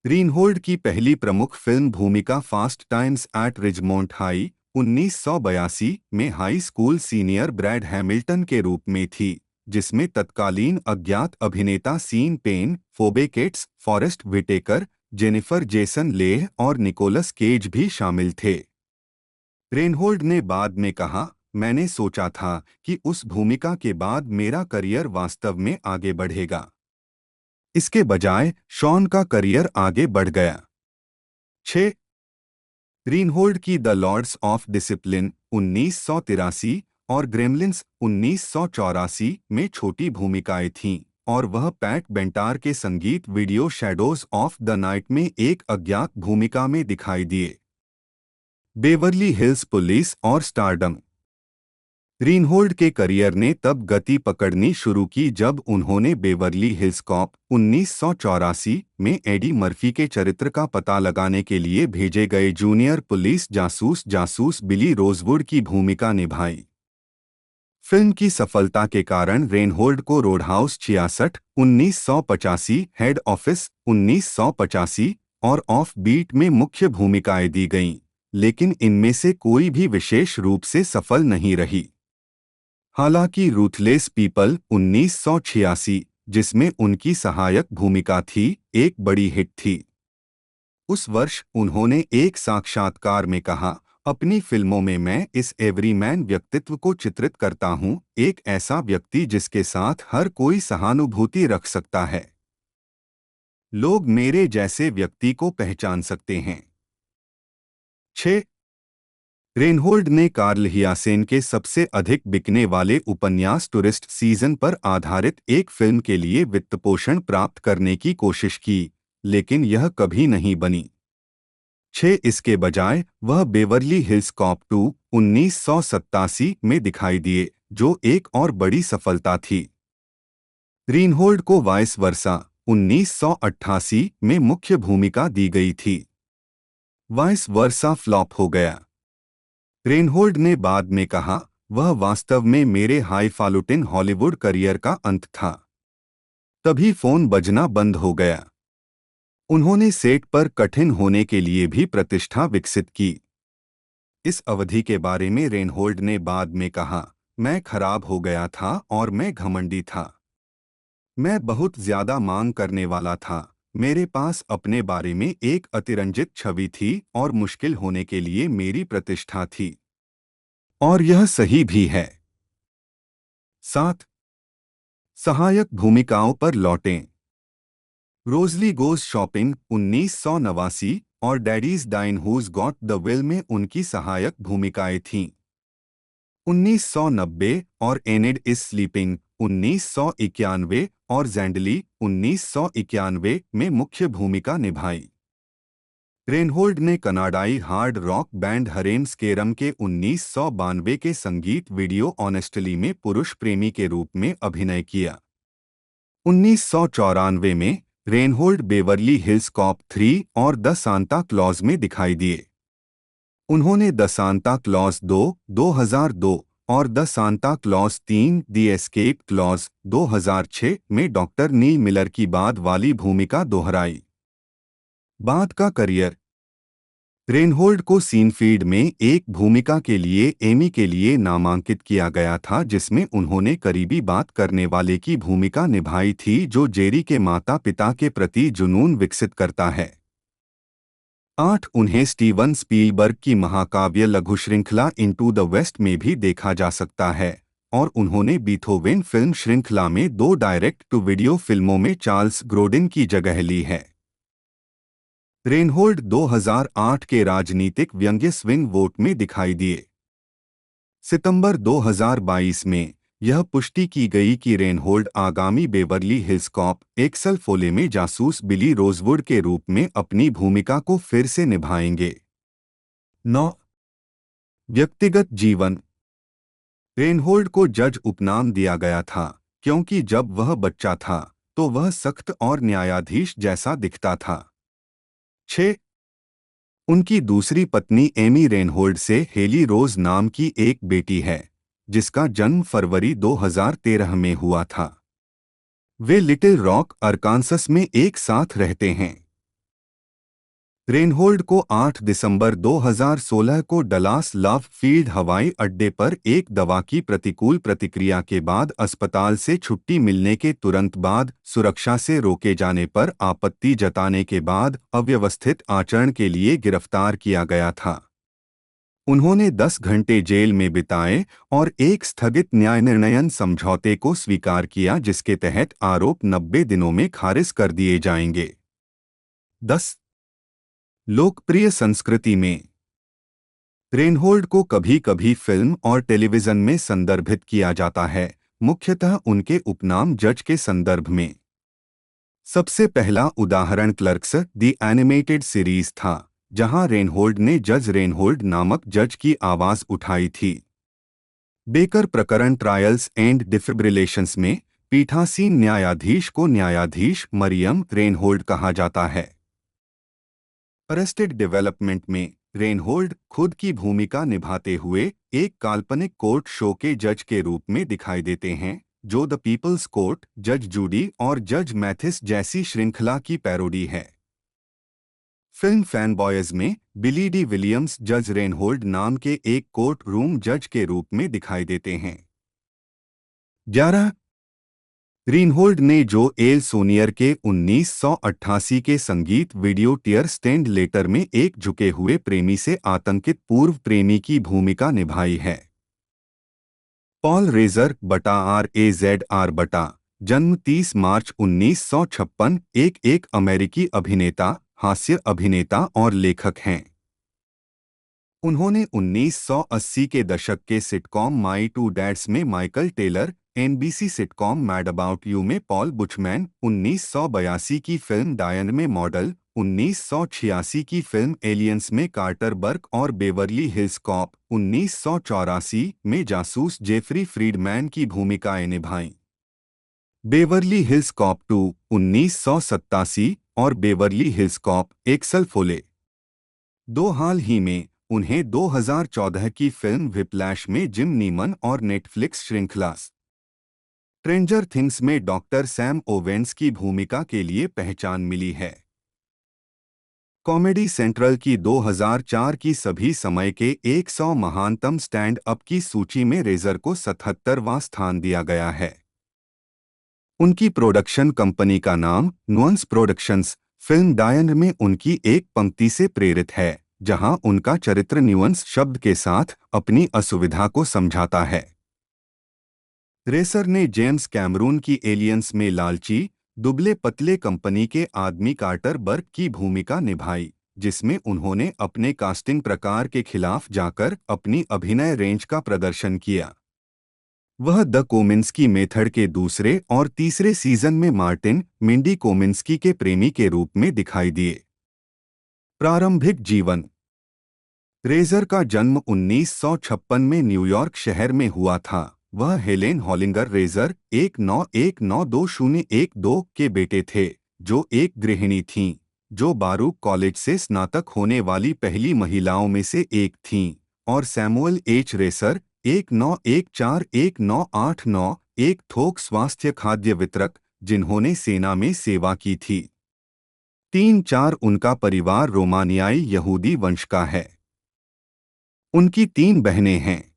रीनहोल्ड की पहली प्रमुख फिल्म भूमिका fast times at Ridgemont high 1982 में high school senior Brad Hamilton के रूप में थी, जिसमें तत्कालीन अज्ञात अभिनेता Sean Penn, Phoebe Cates, Forest Whitaker, Jennifer Jason Leigh और निकोलस केज भी शामिल थे। रेनहोल्ड ने बाद में कहा, मैंने सोचा था कि उस भूमिका के बाद मेरा करियर वास्तव में आगे बढ़ेगा। इसके बजाय शॉन का करियर आगे बढ़ गया। 6. रीनहोल्ड की द लॉर्ड्स ऑफ डिसिप्लिन 1983 और ग्रेमलिन्स 1984 में छोटी भूमिकाएं थीं, और वह पैट बेंटार के संगीत video shadows of the night में एक अज्ञात भूमिका में दिखाई दिए। बेवर्ली हिल्स पुलिस और स्टारडम। रीनहोल्ड के करियर ने तब गति पकड़नी शुरू की जब उन्होंने बेवर्ली हिल्स कॉप 1984 में एडी मर्फी के चरित्र का पता लगाने के लिए भेजे गए जूनियर पुलिस जासूस बिली रोजवुड की भूमिका निभाई। फिल्म की सफलता के कारण रेनहोल्ड को रोडहाउस 66, 1985, हेड ऑफिस 1985 और ऑफ बीट में मुख्य भूमिकाएं दी गईं, लेकिन इनमें से कोई भी विशेष रूप से सफल नहीं रही। हालांकि रूथलेस पीपल 1986, जिसमें उनकी सहायक भूमिका थी, एक बड़ी हिट थी। उस वर्ष उन्होंने एक साक्षात्कार में कहा, अपनी फिल्मों में मैं इस एवरीमैन व्यक्तित्व को चित्रित करता हूं, एक ऐसा व्यक्ति जिसके साथ हर कोई सहानुभूति रख सकता है। लोग मेरे जैसे व्यक्ति को पहचान सकते हैं। 6. रेनहोल्ड ने कार्ल हियासेन के सबसे अधिक बिकने वाले उपन्यास टूरिस्ट सीजन पर आधारित एक फिल्म के लिए वित्तपोषण प्राप्त करने की कोशिश की, लेकिन यह कभी नहीं बनी। 6. इसके बजाय वह बेवर्ली हिल्स कॉप 2 1987 में दिखाई दिए, जो एक और बड़ी सफलता थी। रीनहोल्ड को वाइस वर्सा 1988 में मुख्य भूमिका दी गई थी। वाइस वर्सा फ्लॉप हो गया। रेनहोल्ड ने बाद में कहा, वह वास्तव में मेरे हाईफालुटिन हॉलीवुड करियर का अंत था। तभी फोन बजना बंद हो गया। उन्होंने सेट पर कठिन होने के लिए भी प्रतिष्ठा विकसित की। इस अवधि के बारे में रेनहोल्ड ने बाद में कहा, मैं खराब हो गया था और मैं घमंडी था। मैं बहुत ज्यादा मांग करने वाला था। मेरे पास अपने बारे में एक अतिरंजित छवि थी और मुश्किल होने के लिए मेरी प्रतिष्ठा थी। और यह सही भी है। 7. सहायक भूमिकाओं पर लौटें। रोजली गोज शॉपिंग 1989 और Daddy's Dying Who's Got the Will में उनकी सहायक भूमिकाएं थीं। 1990 और एनेड इज स्लीपिंग 1991 और जैंडली 1991 में मुख्य भूमिका निभाई। रेनहोल्ड ने कनाडाई हार्ड रॉक बैंड हरेम स्केरम के 1992 के संगीत वीडियो ऑनेस्टली में पुरुष प्रेमी के रूप में अभिनय किया। 1994 में रेनहोल्ड बेवर्ली हिल्स कॉप 3 और द सांता क्लॉज में दिखाई दिए। उन्होंने द सांता क्लॉज 2, 2002 और the Santa Claus 3, the escape clause 2006 में डॉक्टर नील मिलर की बाद वाली भूमिका दोहराई। बाद का करियर। रेनहोल्ड को सीनफील्ड में एक भूमिका के लिए एमी के लिए नामांकित किया गया था, जिसमें उन्होंने करीबी बात करने वाले की भूमिका निभाई थी जो जेरी के माता पिता के प्रति जुनून विकसित करता है। 8. उन्हें स्टीवन स्पीलबर्ग की महाकाव्य लघु श्रृंखला इनटू द वेस्ट में भी देखा जा सकता है, और उन्होंने बीथोवेन फिल्म श्रृंखला में 2 डायरेक्ट टू वीडियो फिल्मों में चार्ल्स ग्रोडिन की जगह ली है। रेनहोल्ड 2008 के राजनीतिक व्यंग्य स्विंग वोट में दिखाई दिए। सितंबर 2022 में यह पुष्टि की गई कि रेनहोल्ड आगामी Beverly Hills Cop Axel Foley में जासूस बिली रोजवुड के रूप में अपनी भूमिका को फिर से निभाएंगे। 9. व्यक्तिगत जीवन। रेनहोल्ड को जज उपनाम दिया गया था क्योंकि जब वह बच्चा था तो वह सख्त और न्यायाधीश जैसा दिखता था। 6. उनकी दूसरी पत्नी एमी रेनहोल्ड से हेली रोज नाम की एक बेटी है, जिसका जन्म फरवरी 2013 में हुआ था। वे लिटिल रॉक, अरकानसस में एक साथ रहते हैं। रेनहोल्ड को 8 दिसंबर 2016 को डलास लव फील्ड हवाई अड्डे पर एक दवा की प्रतिकूल प्रतिक्रिया के बाद अस्पताल से छुट्टी मिलने के तुरंत बाद सुरक्षा से रोके जाने पर आपत्ति जताने के बाद अव्यवस्थित आचरण के लिए गिरफ्तार किया गया था। उन्होंने 10 घंटे जेल में बिताए और एक स्थगित न्याय निर्णयन समझौते को स्वीकार किया, जिसके तहत आरोप 90 दिनों में खारिज कर दिए जाएंगे। 10 लोकप्रिय संस्कृति में रेनहोल्ड को कभी कभी फिल्म और टेलीविजन में संदर्भित किया जाता है, मुख्यतः उनके उपनाम जज के संदर्भ में। सबसे पहला उदाहरण क्लर्क्स द एनिमेटेड सीरीज था, जहां रेनहोल्ड ने जज रेनहोल्ड नामक जज की आवाज उठाई थी। बेकर प्रकरण ट्रायल्स एंड डिफिब्रिलेशंस में पीठासीन न्यायाधीश को न्यायाधीश मरियम रेनहोल्ड कहा जाता है। अरेस्टेड डेवलपमेंट में रेनहोल्ड खुद की भूमिका निभाते हुए एक काल्पनिक कोर्ट शो के जज के रूप में दिखाई देते हैं, जो द पीपल्स कोर्ट, जज जूडी और जज मैथिस जैसी श्रृंखला की पैरोडी है। फिल्म फैनबॉयज में बिली डी विलियम्स जज रेनहोल्ड नाम के एक कोर्ट रूम जज के रूप में दिखाई देते हैं। 11 रेनहोल्ड ने जो एल सोनियर के 1988 के संगीत वीडियो टियर स्टैंड लेटर में एक झुके हुए प्रेमी से आतंकित पूर्व प्रेमी की भूमिका निभाई है। पॉल रेजर बटा RAZR बटा, जन्म 30 मार्च 1956, एक अमेरिकी अभिनेता, हास्य अभिनेता और लेखक हैं। उन्होंने 1980 के दशक के सिटकॉम माई टू डैड्स में Michael Taylor, NBC sitcom Mad About You में पॉल बुचमैन, 1982 की फिल्म डायन में मॉडल, 1986 की फिल्म एलियंस में कार्टर बर्क और बेवरली हिल्स कॉप, 1984 में जासूस जेफरी फ्रीडमैन की भूमिकाएं निभाईं। बेवरली हिल्स कॉप 2, 1987 और Beverly Hills Cop Axel Foley 2 हाल ही में उन्हें 2014 की फिल्म व्हिप्लैश में जिम नीमन और नेटफ्लिक्स श्रृंखला स्ट्रेंजर थिंग्स में डॉक्टर सैम ओवेंस की भूमिका के लिए पहचान मिली है। कॉमेडी सेंट्रल की 2004 की सभी समय के 100 महानतम स्टैंड अप की सूची में रेजर को 77वां स्थान दिया गया है। उनकी प्रोडक्शन कंपनी का नाम नुअंस प्रोडक्शंस फिल्म डायन में उनकी एक पंक्ति से प्रेरित है, जहां उनका चरित्र न्यूअंस शब्द के साथ अपनी असुविधा को समझाता है। रेसर ने जेम्स कैमरून की एलियंस में लालची, दुबले पतले कंपनी के आदमी कार्टर बर्क की भूमिका निभाई, जिसमें उन्होंने अपने कास्टिंग प्रकार के खिलाफ जाकर अपनी अभिनय रेंज का प्रदर्शन किया। वह द कोमिंस्की मेथड के दूसरे और तीसरे सीजन में मार्टिन मिंडी कोमिंस्की के प्रेमी के रूप में दिखाई दिए। प्रारंभिक जीवन रेजर का जन्म 1956 में न्यूयॉर्क शहर में हुआ था। वह हेलेन हॉलिंगर रेजर 19192012 के बेटे थे, जो एक गृहिणी थीं, जो बारूक कॉलेज से स्नातक होने वाली पहली महिलाओं में से एक थीं, और सैमुअल एच रेसर 19141989, एक थोक स्वास्थ्य खाद्य वितरक, जिन्होंने सेना में सेवा की थी। 3-4 उनका परिवार रोमानियाई यहूदी वंश का है। उनकी 3 बहनें हैं।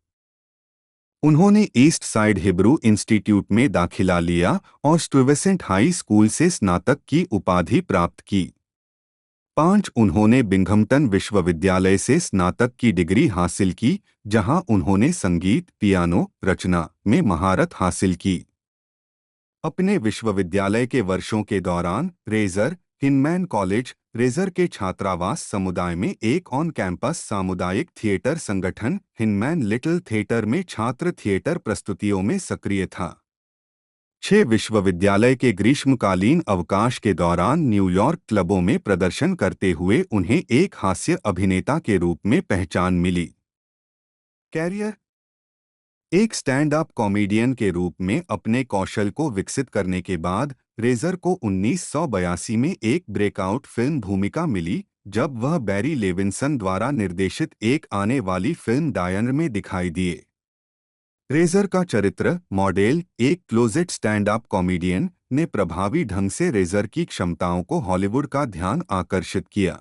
उन्होंने ईस्ट साइड हिब्रू इंस्टीट्यूट में दाखिला लिया और स्टुवेसेंट हाई स्कूल से स्नातक की उपाधि प्राप्त की। 5 उन्होंने बिंघमटन विश्वविद्यालय से स्नातक की डिग्री हासिल की, जहां उन्होंने संगीत, पियानो रचना में महारत हासिल की। अपने विश्वविद्यालय के वर्षों के दौरान रेजर हिनमैन कॉलेज, रेजर के छात्रावास समुदाय में एक ऑन कैंपस सामुदायिक थिएटर संगठन हिनमैन लिटिल थिएटर में छात्र थिएटर प्रस्तुतियों में सक्रिय था। 6 विश्वविद्यालय के ग्रीष्मकालीन अवकाश के दौरान न्यूयॉर्क क्लबों में प्रदर्शन करते हुए उन्हें एक हास्य अभिनेता के रूप में पहचान मिली। कैरियर एक स्टैंड अप कॉमेडियन के रूप में अपने कौशल को विकसित करने के बाद रेजर को 1982 में एक ब्रेकआउट फिल्म भूमिका मिली, जब वह बैरी लेविंसन द्वारा निर्देशित एक आने वाली फिल्म डायन में दिखाई दिए। रेजर का चरित्र मॉडल, एक क्लोजेट स्टैंड अप कॉमेडियन, ने प्रभावी ढंग से रेजर की क्षमताओं को हॉलीवुड का ध्यान आकर्षित किया।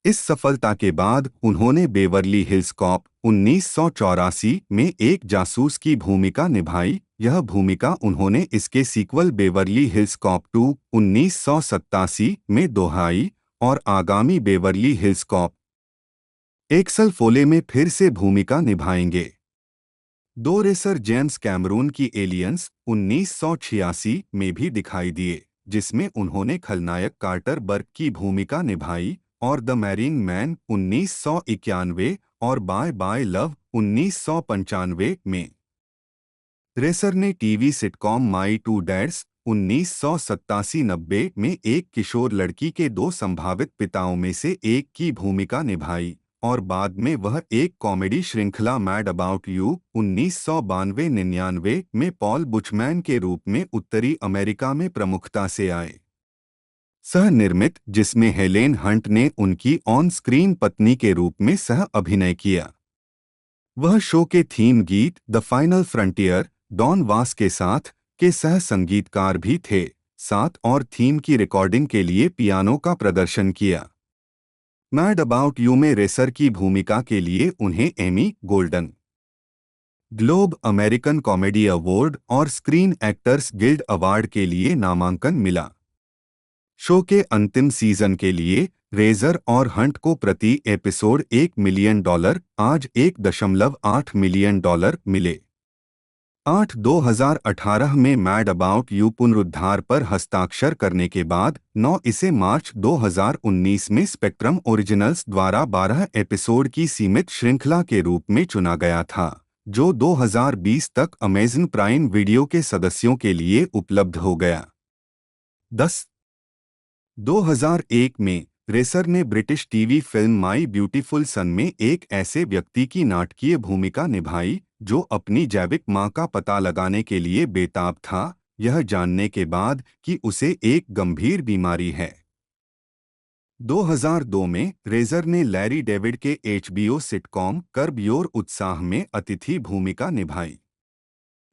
इस सफलता के बाद उन्होंने बेवरली हिल्स कॉप 1984 में एक जासूस की भूमिका निभाई। यह भूमिका उन्होंने इसके सीक्वल बेवरली हिल्स कॉप 2 1987 में दोहराई और आगामी Beverly Hills Cop Axel Foley में फिर से भूमिका निभाएंगे। दो रेसर जेम्स कैमरून की एलियंस 1986 में भी दिखाई दिए, जिसमें उन्होंने खलनायक कार्टर बर्ग की भूमिका निभाई, और द मैरिंग मैन 1991 और बाय बाय लव 1995 में। रेसर ने TV sitcom My Two Dads 1987-90 में एक किशोर लड़की के दो संभावित पिताओं में से एक की भूमिका निभाई, और बाद में वह एक कॉमेडी श्रृंखला मैड अबाउट यू 1992-99 में पॉल बुचमैन के रूप में उत्तरी अमेरिका में प्रमुखता से आए। सह निर्मित, जिसमें हेलेन हंट ने उनकी ऑन स्क्रीन पत्नी के रूप में सह अभिनय किया। वह शो के थीम गीत द फाइनल फ्रंटियर डॉन वास के साथ के सह संगीतकार भी थे, साथ और थीम की रिकॉर्डिंग के लिए पियानो का प्रदर्शन किया। मैड अबाउट यू में रेसर की भूमिका के लिए उन्हें Emmy, Golden Globe, American Comedy Award और स्क्रीन एक्टर्स गिल्ड अवार्ड के लिए नामांकन मिला। शो के अंतिम सीजन के लिए रेजर और हंट को प्रति एपिसोड $1 मिलियन आज $1.8 मिलियन मिले। 2018 में मैड अबाउट यू पुनरुद्धार पर हस्ताक्षर करने के बाद 9 इसे मार्च 2019 में स्पेक्ट्रम ओरिजिनल्स द्वारा 12 एपिसोड की सीमित श्रृंखला के रूप में चुना गया था, जो 2020 तक अमेज़न प्राइम वीडियो के सदस्यों के लिए उपलब्ध हो गया। 2001 में रेसर ने British TV film my beautiful son में एक ऐसे व्यक्ति की नाटकीय भूमिका निभाई जो अपनी जैविक मां का पता लगाने के लिए बेताब था, यह जानने के बाद कि उसे एक गंभीर बीमारी है। 2002 में रेजर ने लैरी डेविड के HBO सिटकॉम कर्ब योर उत्साह में अतिथि भूमिका निभाई।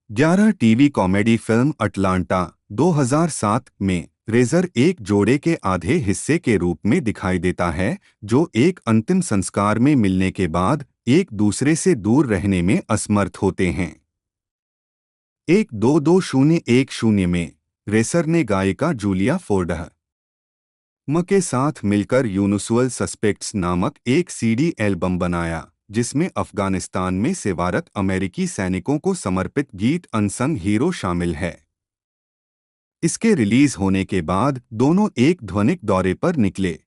11 टीवी कॉमेडी फिल्म अटलांटा 2007 में रेजर एक जोड़े के आधे हिस्से के रूप में दिखाई देता है, जो एक अंतिम संस्कार में मिलने के बाद एक दूसरे से दूर रहने में असमर्थ होते हैं। 1-2-2-0-1-0 में रेसर ने गायिका जूलिया फोर्डह के साथ मिलकर यूजुअल सस्पेक्ट्स नामक एक CD एल्बम बनाया, जिसमें अफगानिस्तान में सेवारत अमेरिकी सैनिकों को समर्पित गीत अनसंग हीरो शामिल है। इसके रिलीज होने के बाद दोनों एक ध्वनिक दौरे पर निकले।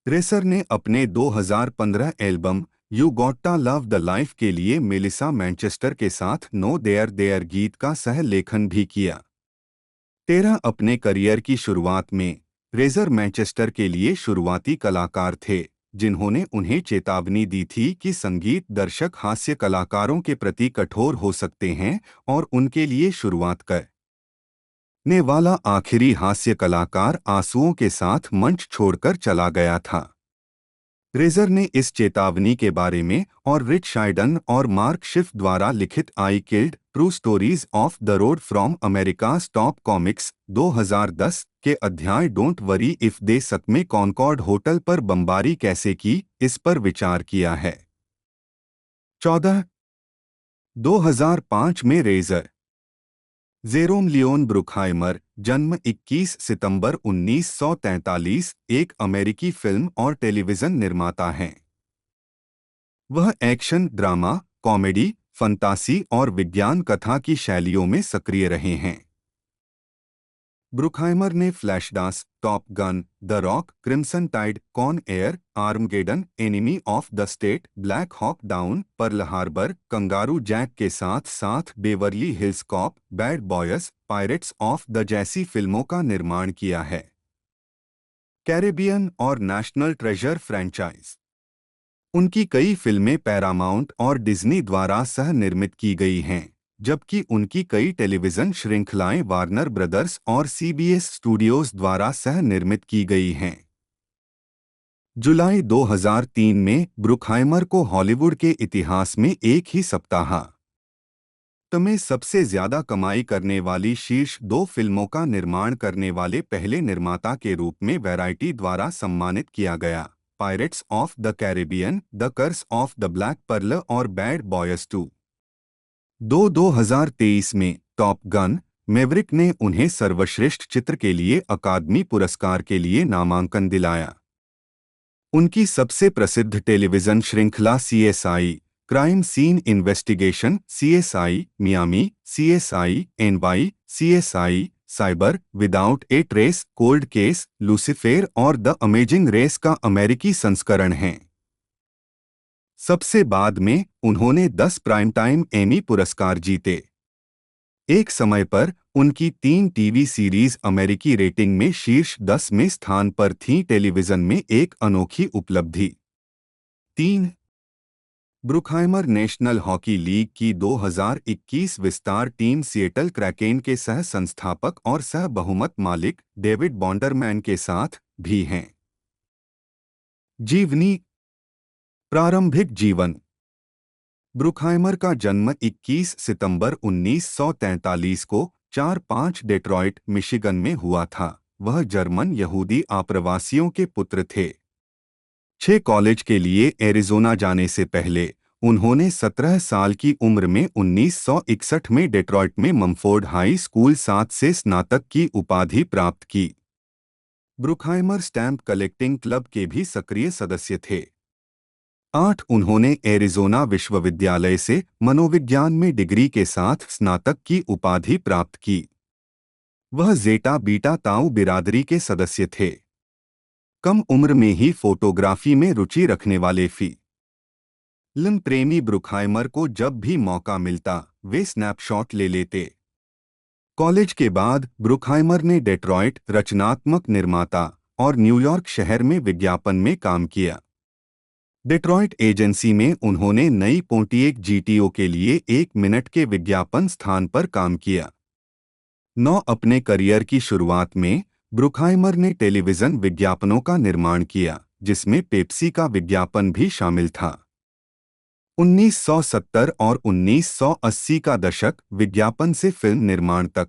रेसर ने अपने 2015 album you gotta love the life के लिए मेलिसा मैनचेस्टर के साथ नो देयर देयर गीत का सह लेखन भी किया। 13 अपने करियर की शुरुआत में रेजर मैनचेस्टर के लिए शुरुआती कलाकार थे, जिन्होंने उन्हें चेतावनी दी थी कि संगीत दर्शक हास्य कलाकारों के प्रति कठोर हो सकते हैं और उनके लिए शुरुआत करने वाला आखिरी हास्य कलाकार आंसुओं के साथ मंच छोड़कर चला गया था। रेजर ने इस चेतावनी के बारे में और रिच शाइडन और मार्क शिफ द्वारा लिखित I Killed True Stories of the Road from America's Top Comics 2010 के अध्याय डोंट वरी इफ दे सक में कॉनकॉर्ड होटल पर बमबारी कैसे की, इस पर विचार किया है। 2005 में रेजर जेरोम लियोन ब्रुकहाइमर, जन्म 21 सितंबर 1943, एक अमेरिकी फिल्म और टेलीविजन निर्माता हैं। वह एक्शन, ड्रामा, कॉमेडी, फंतासी और विज्ञान कथा की शैलियों में सक्रिय रहे हैं। ब्रुकहाइमर ने Flashdance, top gun, the rock, crimson tide, con air, Armageddon, enemy of the state, black hawk down, Pearl Harbor, kangaroo Jack के साथ साथ Beverly Hills cop, bad boys, pirates of the जैसी फिल्मों का निर्माण किया है। कैरेबियन और नेशनल ट्रेजर फ्रैंचाइज। उनकी कई फिल्में पैरामाउंट और डिज्नी द्वारा सह निर्मित की गई हैं, जबकि उनकी कई टेलीविजन श्रृंखलाएं वार्नर ब्रदर्स और CBS स्टूडियोज द्वारा सह निर्मित की गई हैं। जुलाई 2003 में ब्रुकहाइमर को हॉलीवुड के इतिहास में एक ही सप्ताह में सबसे ज्यादा कमाई करने वाली शीर्ष 2 फिल्मों का निर्माण करने वाले पहले निर्माता के रूप में वैरायटी द्वारा सम्मानित किया गया। Pirates of the Caribbean, the Curse of the Black Pearl और बैड बॉयज 2। 2023 में टॉप गन मैवरिक ने उन्हें सर्वश्रेष्ठ चित्र के लिए अकादमी पुरस्कार के लिए नामांकन दिलाया। उनकी सबसे प्रसिद्ध टेलीविजन श्रृंखला CSI crime scene investigation, CSI Miami, CSI NY, CSI cyber, without a trace, cold case, Lucifer और द अमेजिंग रेस का अमेरिकी संस्करण है। सबसे बाद में उन्होंने 10 प्राइम टाइम एमी पुरस्कार जीते। एक समय पर उनकी 3 टीवी सीरीज अमेरिकी रेटिंग में शीर्ष 10 में स्थान पर थीं। टेलीविजन में एक अनोखी उपलब्धि। 3 ब्रुकहाइमर नेशनल हॉकी लीग की 2021 विस्तार टीम सिएटल क्रैकेन के सह संस्थापक और सह बहुमत मालिक डेविड बॉन्डरमैन के साथ भी हैं। जीवनी। प्रारंभिक जीवन। ब्रुकहाइमर का जन्म 21 सितंबर 1943 को 4-5 डेट्रॉइट, मिशिगन में हुआ था। वह जर्मन यहूदी आप्रवासियों के पुत्र थे। 6 कॉलेज के लिए एरिज़ोना जाने से पहले उन्होंने 17 साल की उम्र में 1961 में डेट्रॉइट में मम्फोर्ड हाई स्कूल 7 से स्नातक की उपाधि प्राप्त की। ब्रुकहाइमर स्टैम्प कलेक्टिंग क्लब के भी सक्रिय सदस्य थे। 8 उन्होंने एरिज़ोना विश्वविद्यालय से मनोविज्ञान में डिग्री के साथ स्नातक की उपाधि प्राप्त की। वह ज़ेटा बीटा ताऊ बिरादरी के सदस्य थे। कम उम्र में ही फोटोग्राफी में रुचि रखने वाले फिल्म प्रेमी ब्रुकहाइमर को जब भी मौका मिलता वे स्नैपशॉट ले लेते। कॉलेज के बाद ब्रुकहाइमर ने डेट्रॉइट, रचनात्मक निर्माता और न्यूयॉर्क शहर में विज्ञापन में काम किया। डेट्रॉइट एजेंसी में उन्होंने नई पोंटिएक GTO के लिए 1 मिनट के विज्ञापन स्थान पर काम किया। 9 अपने करियर की शुरुआत में ब्रुकहाइमर ने टेलीविजन विज्ञापनों का निर्माण किया, जिसमें पेप्सी का विज्ञापन भी शामिल था। 1970 और 1980 का दशक विज्ञापन से फिल्म निर्माण तक।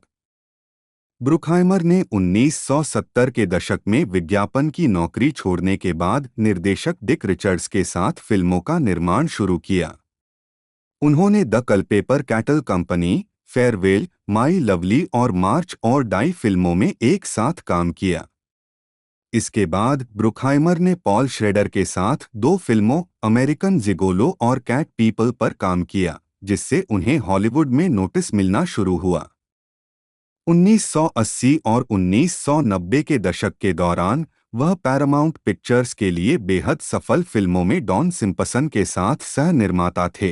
ब्रुकहाइमर ने 1970 के दशक में विज्ञापन की नौकरी छोड़ने के बाद निर्देशक डिक रिचर्ड्स के साथ फिल्मों का निर्माण शुरू किया। उन्होंने the Culpepper cattle company, farewell, my lovely और मार्च और डाई फिल्मों में एक साथ काम किया। इसके बाद ब्रुकहाइमर ने पॉल श्रेडर के साथ 2 फिल्मों अमेरिकन जिगोलो और कैट पीपल पर काम किया, जिससे उन्हें हॉलीवुड में नोटिस मिलना शुरू हुआ। 1980 और 1990 के दशक के दौरान वह पैरामाउंट पिक्चर्स के लिए बेहद सफल फिल्मों में डॉन सिम्पसन के साथ सह निर्माता थे।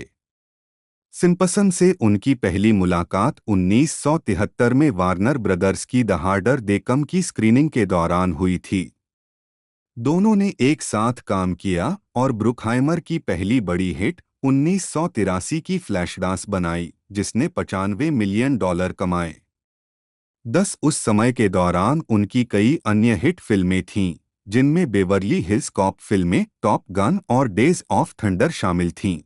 सिम्पसन से उनकी पहली मुलाकात 1973 में वार्नर ब्रदर्स की द हार्डर दे कम की स्क्रीनिंग के दौरान हुई थी। दोनों ने एक साथ काम किया और ब्रुकहाइमर की पहली बड़ी हिट 1983 की फ्लैशडांस बनाई, जिसने $95 मिलियन कमाए। 10 उस समय के दौरान उनकी कई अन्य हिट फिल्में थीं, जिनमें बेवर्ली हिल्स कॉप फिल्में टॉप गन और डेज ऑफ थंडर शामिल थीं।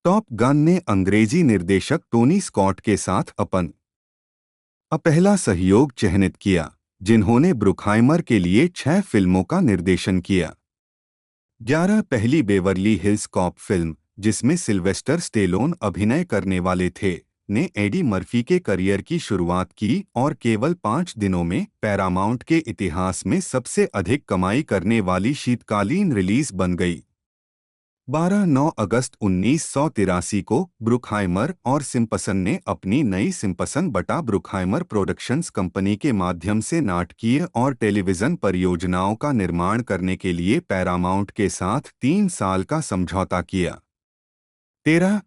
टॉप गन ने अंग्रेजी निर्देशक टोनी स्कॉट के साथ अपना पहला सहयोग चिह्नित किया, जिन्होंने ब्रुकहाइमर के लिए 6 फिल्मों का निर्देशन किया। 11 पहली बेवर्ली हिल्स कॉप फिल्म, जिसमें सिल्वेस्टर स्टेलोन अभिनय करने वाले थे, ने एडी मर्फी के करियर की शुरुआत की और केवल 5 दिनों में पैरामाउंट के इतिहास में सबसे अधिक कमाई करने वाली शीतकालीन रिलीज बन गई। 12-9 अगस्त 1983 को ब्रुकहाइमर और सिम्पसन ने अपनी नई सिम्पसन बटा ब्रुकहाइमर प्रोडक्शंस कंपनी के माध्यम से नाटकीय और टेलीविजन परियोजनाओं का निर्माण करने के लिए पैरामाउंट के साथ 3 साल का समझौता किया। 13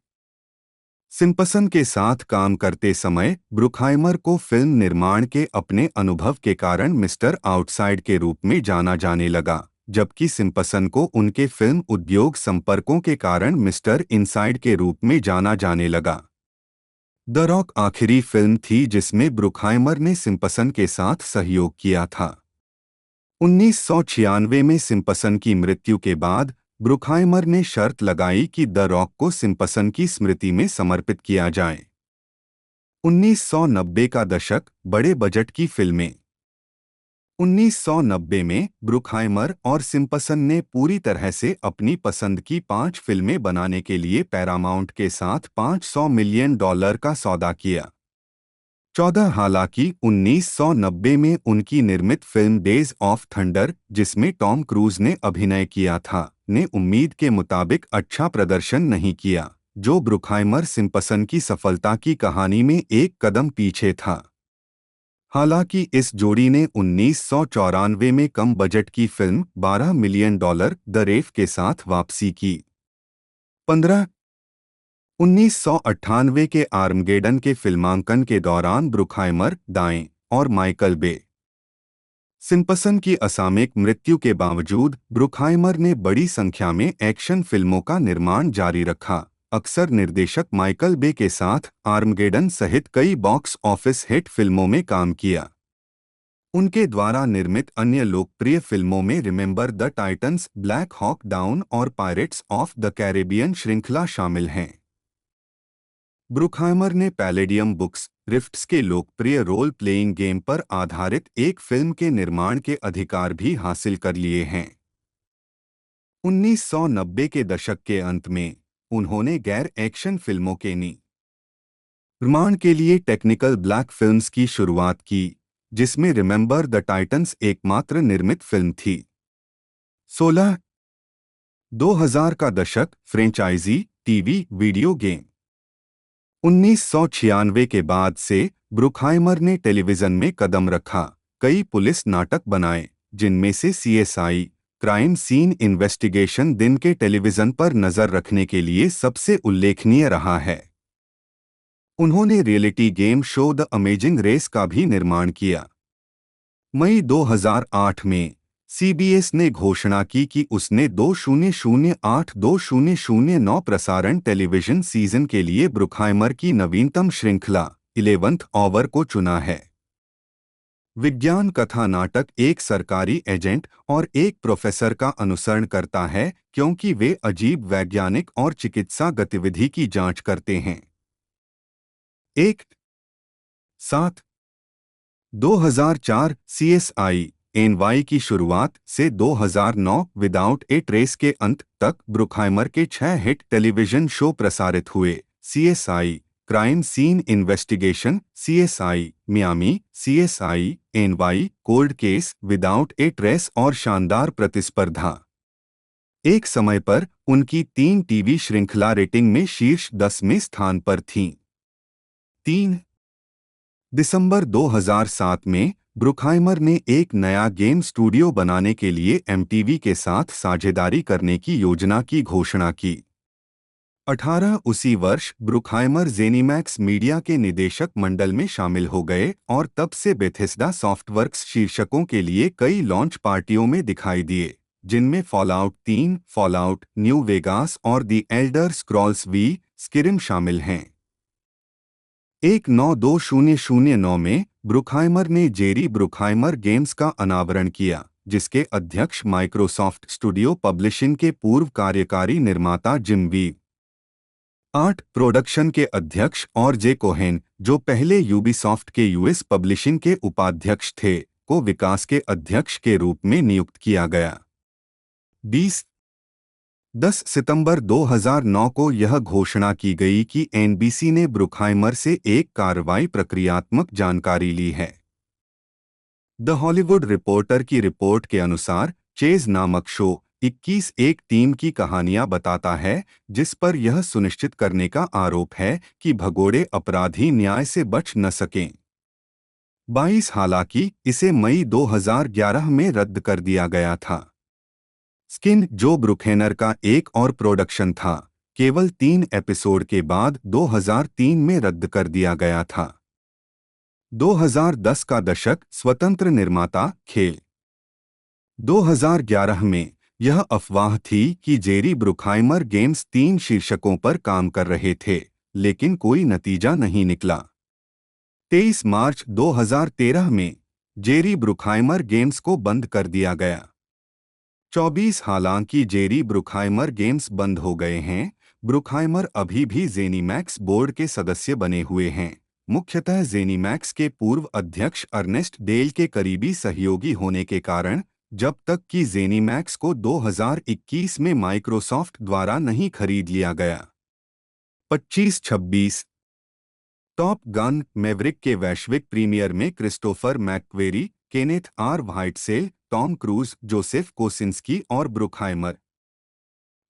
सिम्पसन के साथ काम करते समय ब्रुकहाइमर को फिल्म निर्माण के अपने अनुभव के कारण मिस्टर आउटसाइड के रूप में जाना जाने लगा, जबकि सिम्पसन को उनके फिल्म उद्योग संपर्कों के कारण मिस्टर इनसाइड के रूप में जाना जाने लगा। द रॉक आखिरी फिल्म थी जिसमें ब्रुकहाइमर ने सिम्पसन के साथ सहयोग किया था। 1996 में सिम्पसन की मृत्यु के बाद ब्रुकहाइमर ने शर्त लगाई कि द रॉक को सिम्पसन की स्मृति में समर्पित किया जाए। 1990 का दशक, बड़े बजट की फिल्में। 1990 में ब्रुकहाइमर और सिम्पसन ने पूरी तरह से अपनी पसंद की 5 फिल्में बनाने के लिए पैरामाउंट के साथ $500 मिलियन का सौदा किया। 14 हालांकि 1990 में उनकी निर्मित फिल्म डेज ऑफ थंडर, जिसमें टॉम क्रूज ने अभिनय किया था, ने उम्मीद के मुताबिक अच्छा प्रदर्शन नहीं किया, जो ब्रुकहाइमर सिम्पसन की सफलता की कहानी में एक कदम पीछे था। हालांकि इस जोड़ी ने 1994 में कम बजट की फिल्म $12 मिलियन द रेफ के साथ वापसी की। 15 1998 के आर्मगेडन के फिल्मांकन के दौरान ब्रुकहाइमर, दाएं और माइकल बे सिम्पसन की असामयिक मृत्यु के बावजूद ब्रुकहाइमर ने बड़ी संख्या में एक्शन फिल्मों का निर्माण जारी रखा, अक्सर निर्देशक माइकल बे के साथ आर्मगेडन सहित कई बॉक्स ऑफिस हिट फिल्मों में काम किया। उनके द्वारा निर्मित अन्य लोकप्रिय फिल्मों में remember the titans, black hawk down और पायरेट्स ऑफ द कैरेबियन श्रृंखला शामिल हैं। ब्रुकहाइमर ने पैलेडियम बुक्स रिफ्ट्स के लोकप्रिय रोल प्लेइंग गेम पर आधारित एक फिल्म के निर्माण के अधिकार भी हासिल कर लिए हैं। 1990 के दशक के अंत में उन्होंने गैर एक्शन फिल्मों के निर्माण के लिए टेक्निकल ब्लैक फिल्म्स की शुरुआत की, जिसमें रिमेंबर द टाइटन्स एकमात्र निर्मित फिल्म थी। 16 2000 का दशक, फ्रेंचाइजी टीवी वीडियो गेम। 1996 के बाद से ब्रुकहाइमर ने टेलीविजन में कदम रखा, कई पुलिस नाटक बनाए, जिनमें से CSI क्राइम सीन इन्वेस्टिगेशन दिन के टेलीविजन पर नजर रखने के लिए सबसे उल्लेखनीय रहा है। उन्होंने reality game show the Amazing Race का भी निर्माण किया। मई 2008 में CBS ने घोषणा की कि उसने 2008-2009 प्रसारण टेलीविजन सीजन के लिए ब्रुकहाइमर की नवीनतम श्रृंखला 11th आवर को चुना है। विज्ञान कथा नाटक एक सरकारी एजेंट और एक प्रोफेसर का अनुसरण करता है, क्योंकि वे अजीब वैज्ञानिक और चिकित्सा गतिविधि की जांच करते हैं। 7 2004 CSI NY की शुरुआत से 2009 विदाउट ए ट्रेस के अंत तक ब्रुकहाइमर के 6 हिट टेलीविजन शो प्रसारित हुए। CSI crime scene investigation, CSI Miami, CSI NY Cold Case, Without a Trace और शानदार प्रतिस्पर्धा। एक समय पर उनकी 3 टीवी श्रृंखला रेटिंग में शीर्ष 10 में स्थान पर थीं। 3 दिसंबर 2007 में ब्रुकहाइमर ने एक नया गेम स्टूडियो बनाने के लिए MTV के साथ साझेदारी करने की योजना की घोषणा की। 18 उसी वर्ष ब्रुकहाइमर जेनिमैक्स मीडिया के निदेशक मंडल में शामिल हो गए और तब से बेथेस्डा सॉफ्टवर्क्स शीर्षकों के लिए कई लॉन्च पार्टियों में दिखाई दिए, जिनमें फॉलआउट 3, फॉलआउट न्यू वेगास और द एल्डर स्क्रॉल्स V स्किरिम शामिल हैं। 192009 में ब्रुकहाइमर ने जेरी ब्रुकहाइमर गेम्स का अनावरण किया, जिसके अध्यक्ष माइक्रोसॉफ्ट स्टूडियो पब्लिशिंग के पूर्व कार्यकारी निर्माता जिम वी 8 प्रोडक्शन के अध्यक्ष और जे कोहेन, जो पहले यूबीसॉफ्ट के US पब्लिशिंग के उपाध्यक्ष थे, को विकास के अध्यक्ष के रूप में नियुक्त किया गया। 10 सितंबर 2009 को यह घोषणा की गई कि NBC ने ब्रुकहाइमर से एक कार्रवाई प्रक्रियात्मक जानकारी ली है। द हॉलीवुड रिपोर्टर की रिपोर्ट के अनुसार चेज नामक शो 21 एक टीम की कहानियां बताता है, जिस पर यह सुनिश्चित करने का आरोप है कि भगोड़े अपराधी न्याय से बच न सकें। 22 हालांकि इसे मई 2011 में रद्द कर दिया गया था। स्किन, जो ब्रुकहेनर का एक और प्रोडक्शन था, केवल 3 एपिसोड के बाद 2003 में रद्द कर दिया गया था। 2010 का दशक, स्वतंत्र निर्माता खेल। 2011 में यह अफवाह थी कि जेरी ब्रुकहाइमर गेम्स 3 शीर्षकों पर काम कर रहे थे, लेकिन कोई नतीजा नहीं निकला। 23 मार्च 2013 में जेरी ब्रुखाइमर गेम्स को बंद कर दिया गया। 24 हालांकि जेरी ब्रुखाइमर गेम्स बंद हो गए हैं, ब्रुखाइमर अभी भी जेनीमैक्स बोर्ड के सदस्य बने हुए हैं, मुख्यतः जेनीमैक्स के पूर्व अध्यक्ष अर्नेस्ट डेल के करीबी सहयोगी होने के कारण, जब तक कि जेनीमैक्स को 2021 में माइक्रोसॉफ्ट द्वारा नहीं खरीद लिया गया। 25-26 टॉप गन मैवरिक के वैश्विक प्रीमियर में Christopher McQuarrie, Kenneth R Whitesell, Tom Cruise, Joseph Kosinski और ब्रुखाइमर।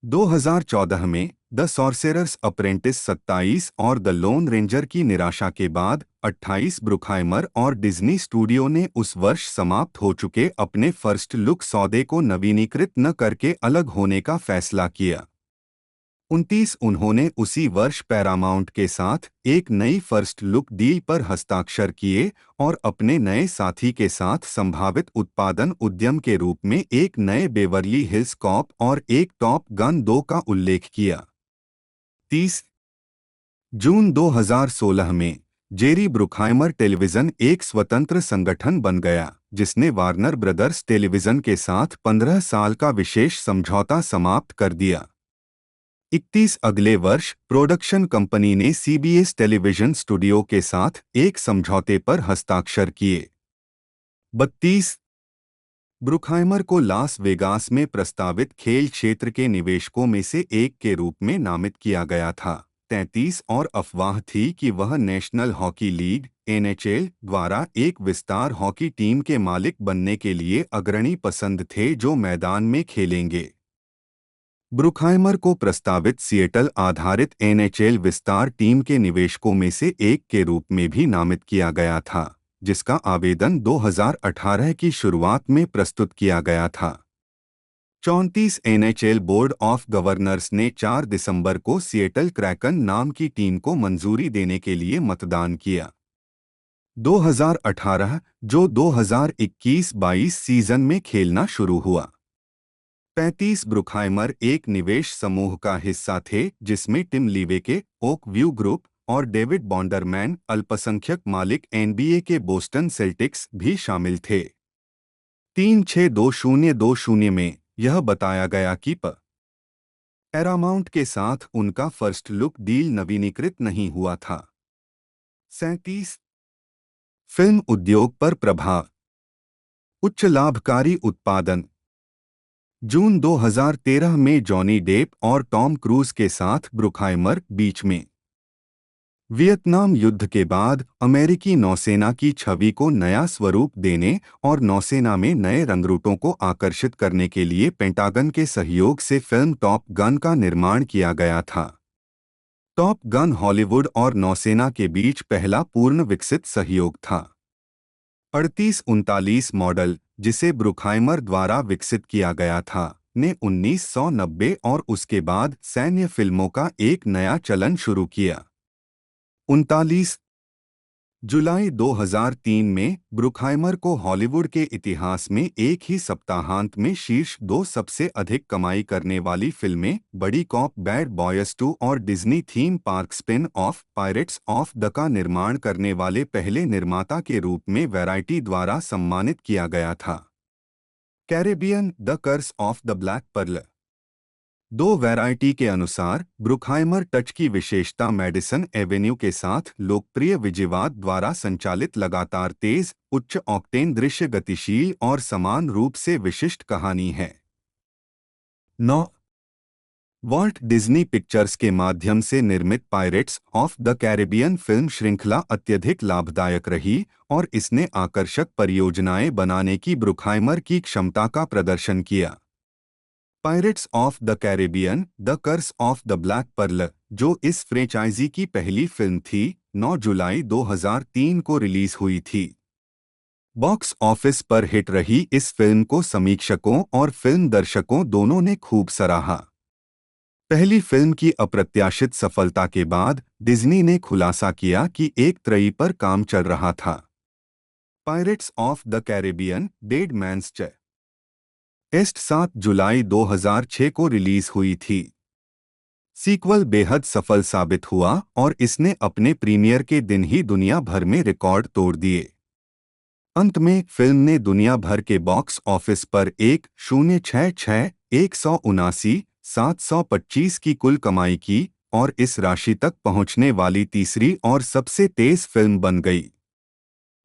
2014 में द सॉर्सेरर्स अप्रेंटिस 27 और द लोन रेंजर की निराशा के बाद 28 ब्रुखाइमर और डिज्नी स्टूडियो ने उस वर्ष समाप्त हो चुके अपने फर्स्ट लुक सौदे को नवीनीकृत न करके अलग होने का फैसला किया। 29 उन्होंने उसी वर्ष पैरामाउंट के साथ एक नई फर्स्ट लुक डील पर हस्ताक्षर किए और अपने नए साथी के साथ संभावित उत्पादन उद्यम के रूप में एक नए बेवर्ली हिल्स कॉप और एक टॉप गन 2 का उल्लेख किया। 30 जून 2016 में जेरी ब्रुखाइमर टेलीविजन एक स्वतंत्र संगठन बन गया, जिसने वार्नर ब्रदर्स टेलीविजन के साथ 15 साल का विशेष समझौता समाप्त कर दिया। 31 अगले वर्ष प्रोडक्शन कंपनी ने सीबीएस टेलीविजन स्टूडियो के साथ एक समझौते पर हस्ताक्षर किए। 32 ब्रुखाइमर को लास वेगास में प्रस्तावित खेल क्षेत्र के निवेशकों में से एक के रूप में नामित किया गया था। 33 और अफवाह थी कि वह नेशनल हॉकी लीग (NHL) द्वारा एक विस्तार हॉकी टीम के मालिक बनने के लिए अग्रणी पसंद थे जो मैदान में खेलेंगे। ब्रुखाइमर को प्रस्तावित सिएटल आधारित NHL विस्तार टीम के निवेशकों में से एक के रूप में भी नामित किया गया था, जिसका आवेदन 2018 की शुरुआत में प्रस्तुत किया गया था। 34 NHL बोर्ड ऑफ गवर्नर्स ने 4 दिसंबर को सिएटल क्रैकन नाम की टीम को मंजूरी देने के लिए मतदान किया। 2018 जो 2021-22 सीजन में खेलना शुरू हुआ। 35 ब्रुखाइमर एक निवेश समूह का हिस्सा थे जिसमें टिम लीवेके, ओक व्यू ग्रुप और डेविड बॉन्डरमैन, अल्पसंख्यक मालिक NBA के बोस्टन सेल्टिक्स, भी शामिल थे। 3-6-2020 में यह बताया गया कि पैरामाउंट के साथ उनका फर्स्ट लुक डील नवीनीकृत नहीं हुआ था। 37 फिल्म उद्योग पर प्रभाव। उच्च लाभकारी उत्पादन। जून 2013 में जॉनी डेप और टॉम क्रूज के साथ ब्रुखाइमर बीच में वियतनाम युद्ध के बाद अमेरिकी नौसेना की छवि को नया स्वरूप देने और नौसेना में नए रंगरूटों को आकर्षित करने के लिए पेंटागन के सहयोग से फिल्म टॉप गन का निर्माण किया गया था। टॉप गन हॉलीवुड और नौसेना के बीच पहला पूर्ण विकसित सहयोग था। 3839 मॉडल, जिसे ब्रुखाइमर द्वारा विकसित किया गया था, ने 1990 और उसके बाद सैन्य फिल्मों का एक नया चलन शुरू किया। 39 जुलाई 2003 में ब्रुखाइमर को हॉलीवुड के इतिहास में एक ही सप्ताहांत में शीर्ष 2 सबसे अधिक कमाई करने वाली फिल्में बड़ी कॉप बैड बॉयज 2 और Disney theme park spin off pirates of the का निर्माण करने वाले पहले निर्माता के रूप में वैरायटी द्वारा सम्मानित किया गया था। Caribbean the Curse of the Black Pearl. 2 Variety के अनुसार ब्रुखाइमर टच की विशेषता मैडिसन एवेन्यू के साथ लोकप्रिय विजयवाद द्वारा संचालित लगातार तेज, उच्च ऑक्टेन दृश्य गतिशील और समान रूप से विशिष्ट कहानी है। 9 वॉल्ट डिज्नी पिक्चर्स के माध्यम से निर्मित pirates of the Caribbean film श्रृंखला अत्यधिक लाभदायक रही और इसने आकर्षक परियोजनाएं बनाने की ब्रुखाइमर की क्षमता का प्रदर्शन किया। Pirates of the Caribbean the Curse of the Black Pearl, जो इस फ्रेंचाइजी की पहली फिल्म थी, 9 जुलाई 2003 को रिलीज हुई थी। बॉक्स ऑफिस पर हिट रही इस फिल्म को समीक्षकों और फिल्म दर्शकों दोनों ने खूब सराहा। पहली फिल्म की अप्रत्याशित सफलता के बाद डिज्नी ने खुलासा किया कि एक त्रयी पर काम चल रहा था। Pirates of the Caribbean Dead Man's Chest 7 जुलाई 2006 को रिलीज हुई थी। सीक्वल बेहद सफल साबित हुआ और इसने अपने प्रीमियर के दिन ही दुनिया भर में रिकॉर्ड तोड़ दिए। अंत में फिल्म ने दुनिया भर के बॉक्स ऑफिस पर 1,066,179,725 की कुल कमाई की और इस राशि तक पहुंचने वाली तीसरी और सबसे तेज फिल्म बन गई।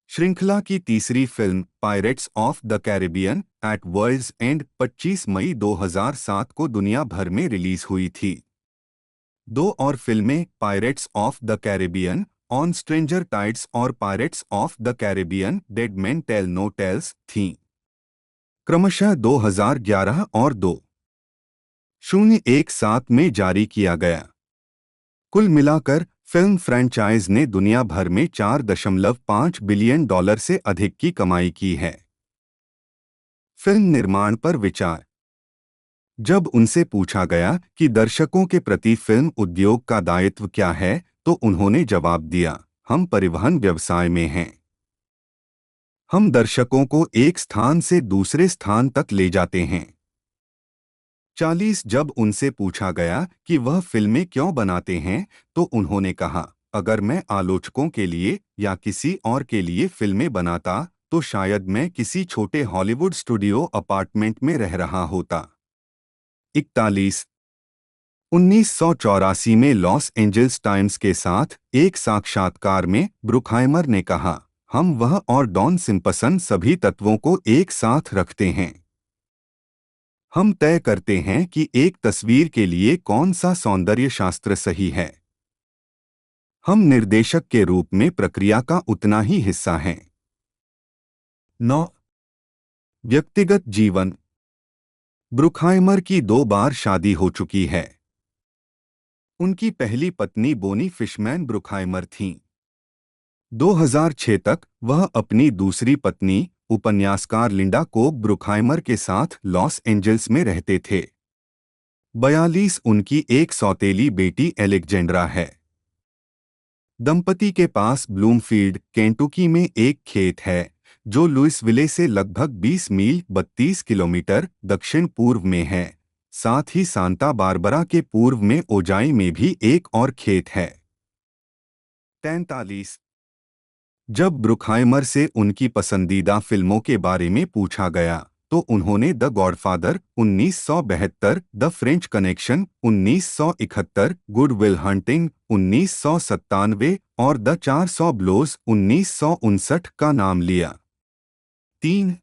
श्रृंखला की तीसरी फिल्म pirates of the Caribbean at world's end 25 मई 2007 को दुनिया भर में रिलीज हुई थी। दो और फिल्में pirates of the Caribbean on stranger tides और pirates of the Caribbean dead man tell no tales थीं, क्रमशः 2011 और 2017 में जारी किया गया। कुल मिलाकर फिल्म फ्रैंचाइज ने दुनिया भर में $4.5 बिलियन से अधिक की कमाई की है। फिल्म निर्माण पर विचार। जब उनसे पूछा गया कि दर्शकों के प्रति फिल्म उद्योग का दायित्व क्या है, तो उन्होंने जवाब दिया, हम परिवहन व्यवसाय में हैं। हम दर्शकों को एक स्थान से दूसरे स्थान तक ले जाते हैं। 40 जब उनसे पूछा गया कि वह फिल्में क्यों बनाते हैं, तो उन्होंने कहा, अगर मैं आलोचकों के लिए या किसी और के लिए फिल्में बनाता तो शायद मैं किसी छोटे हॉलीवुड स्टूडियो अपार्टमेंट में रह रहा होता। 41 1984 में लॉस एंजल्स टाइम्स के साथ एक साक्षात्कार में ब्रुकहाइमर ने कहा, हम वह और डॉन सिम्पसन सभी तत्वों को एक साथ रखते हैं। हम तय करते हैं कि एक तस्वीर के लिए कौन सा सौंदर्य शास्त्र सही है। हम निर्देशक के रूप में प्रक्रिया का उतना ही हिस्सा हैं। 9 व्यक्तिगत जीवन। ब्रुकहाइमर की 2 बार शादी हो चुकी है। उनकी पहली पत्नी बोनी फिशमैन ब्रुकहाइमर थीं। 2006 तक वह अपनी दूसरी पत्नी उपन्यासकार लिंडा कोब ब्रुकहाइमर के साथ लॉस एंजल्स में रहते थे। 42 उनकी एक सौतेली बेटी एलेक्जेंड्रा है। दंपति के पास ब्लूमफील्ड, केंटुकी में एक खेत है जो लुइसविले से लगभग 20 मील 32 किलोमीटर दक्षिण पूर्व में है। साथ ही सांता बारबरा के पूर्व में ओजाई में भी एक और खेत है। 43 जब ब्रुकहाइमर से उनकी पसंदीदा फिल्मों के बारे में पूछा गया, तो उन्होंने the godfather 1972, the French connection 1971, good will hunting 1997 और द 400 ब्लोज 1959 का नाम लिया। 3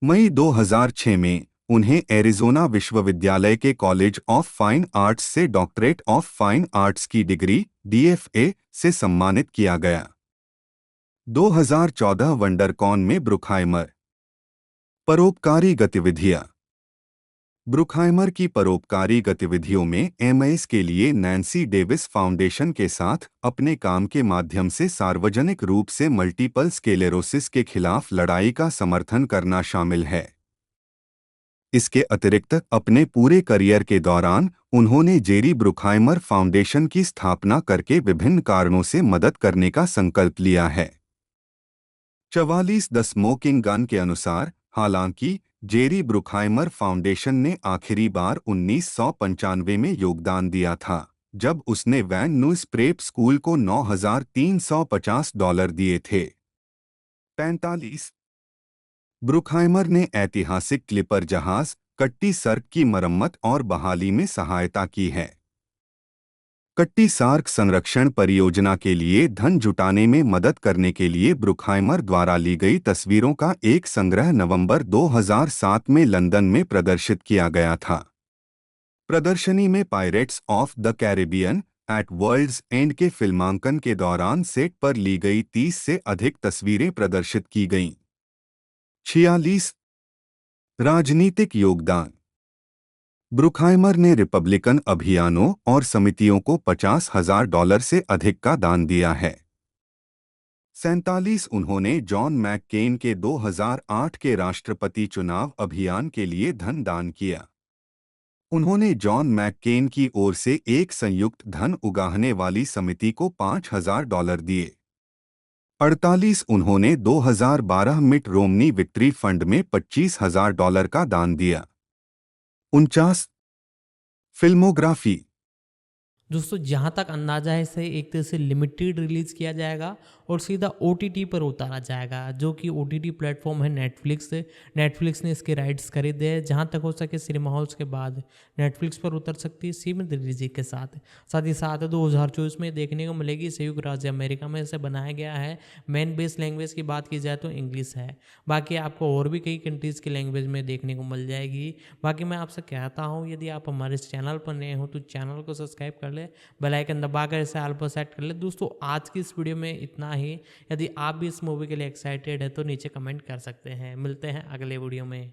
मई 2006 में उन्हें एरिज़ोना विश्वविद्यालय के कॉलेज ऑफ फाइन आर्ट्स से डॉक्टरेट ऑफ फाइन आर्ट्स की डिग्री DFA से सम्मानित किया गया। 2014 वंडरकॉन में ब्रुकहाइमर। परोपकारी गतिविधियां। ब्रुकहाइमर की परोपकारी गतिविधियों में MS के लिए नैन्सी डेविस फाउंडेशन के साथ अपने काम के माध्यम से सार्वजनिक रूप से मल्टीपल स्क्लेरोसिस के खिलाफ लड़ाई का समर्थन करना शामिल है। इसके अतिरिक्त अपने पूरे करियर के दौरान उन्होंने जेरी ब्रुकहाइमर फाउंडेशन की स्थापना करके विभिन्न कारणों से मदद करने का संकल्प लिया है। 44 द स्मोकिंग गन के अनुसार, हालांकि जेरी ब्रुकहाइमर फाउंडेशन ने आखिरी बार 1995 में योगदान दिया था, जब उसने वैन नुस प्रेप स्कूल को $9,350 दिए थे। 45 ब्रुकहाइमर ने ऐतिहासिक क्लिपर जहाज कट्टी सर्क की मरम्मत और बहाली में सहायता की है। कट्टी सार्क संरक्षण परियोजना के लिए धन जुटाने में मदद करने के लिए ब्रुकहाइमर द्वारा ली गई तस्वीरों का एक संग्रह नवंबर 2007 में लंदन में प्रदर्शित किया गया था। प्रदर्शनी में pirates of the Caribbean at world's end के फिल्मांकन के दौरान सेट पर ली गई 30 से अधिक तस्वीरें प्रदर्शित की गईं। 46 राजनीतिक योगदान। ब्रुकहाइमर ने रिपब्लिकन अभियानों और समितियों को $50,000 से अधिक का दान दिया है। 47 उन्होंने जॉन मैककेन के 2008 के राष्ट्रपति चुनाव अभियान के लिए धन दान किया। उन्होंने जॉन मैककेन की ओर से एक संयुक्त धन उगाहने वाली समिति को $5,000 दिए। 48 उन्होंने 2012 मिट रोमनी विक्ट्री फंड में $25,000 का दान दिया। 49 फिल्मोग्राफी। दोस्तों जहाँ तक अंदाज़ा है इसे एक तरह से लिमिटेड रिलीज़ किया जाएगा और सीधा OTT पर उतारा जाएगा, जो कि OTT प्लेटफॉर्म है नेटफ्लिक्स। नेटफ्लिक्स ने इसके राइट्स खरीदे हैं। जहाँ तक हो सके सिनेमा हॉल्स के बाद नेटफ्लिक्स पर उतर सकती है सीमित रिलीज के साथ। साथ ही साथ 2024 में देखने को मिलेगी। संयुक्त राज्य अमेरिका में इसे बनाया गया है। मेन बेस लैंग्वेज की बात की जाए तो इंग्लिश है। बाकी आपको और भी कई कंट्रीज़ की लैंग्वेज में देखने को मिल जाएगी। बाकी मैं आपसे कहता हूँ, यदि आप हमारे इस चैनल पर नए हो तो चैनल को सब्सक्राइब कर ले, बेल आइकन दबाकर इसे ऑल पर सेट कर ले। दोस्तों आज की इस वीडियो में इतना ही। यदि आप भी इस मूवी के लिए एक्साइटेड है तो नीचे कमेंट कर सकते हैं। मिलते हैं अगले वीडियो में।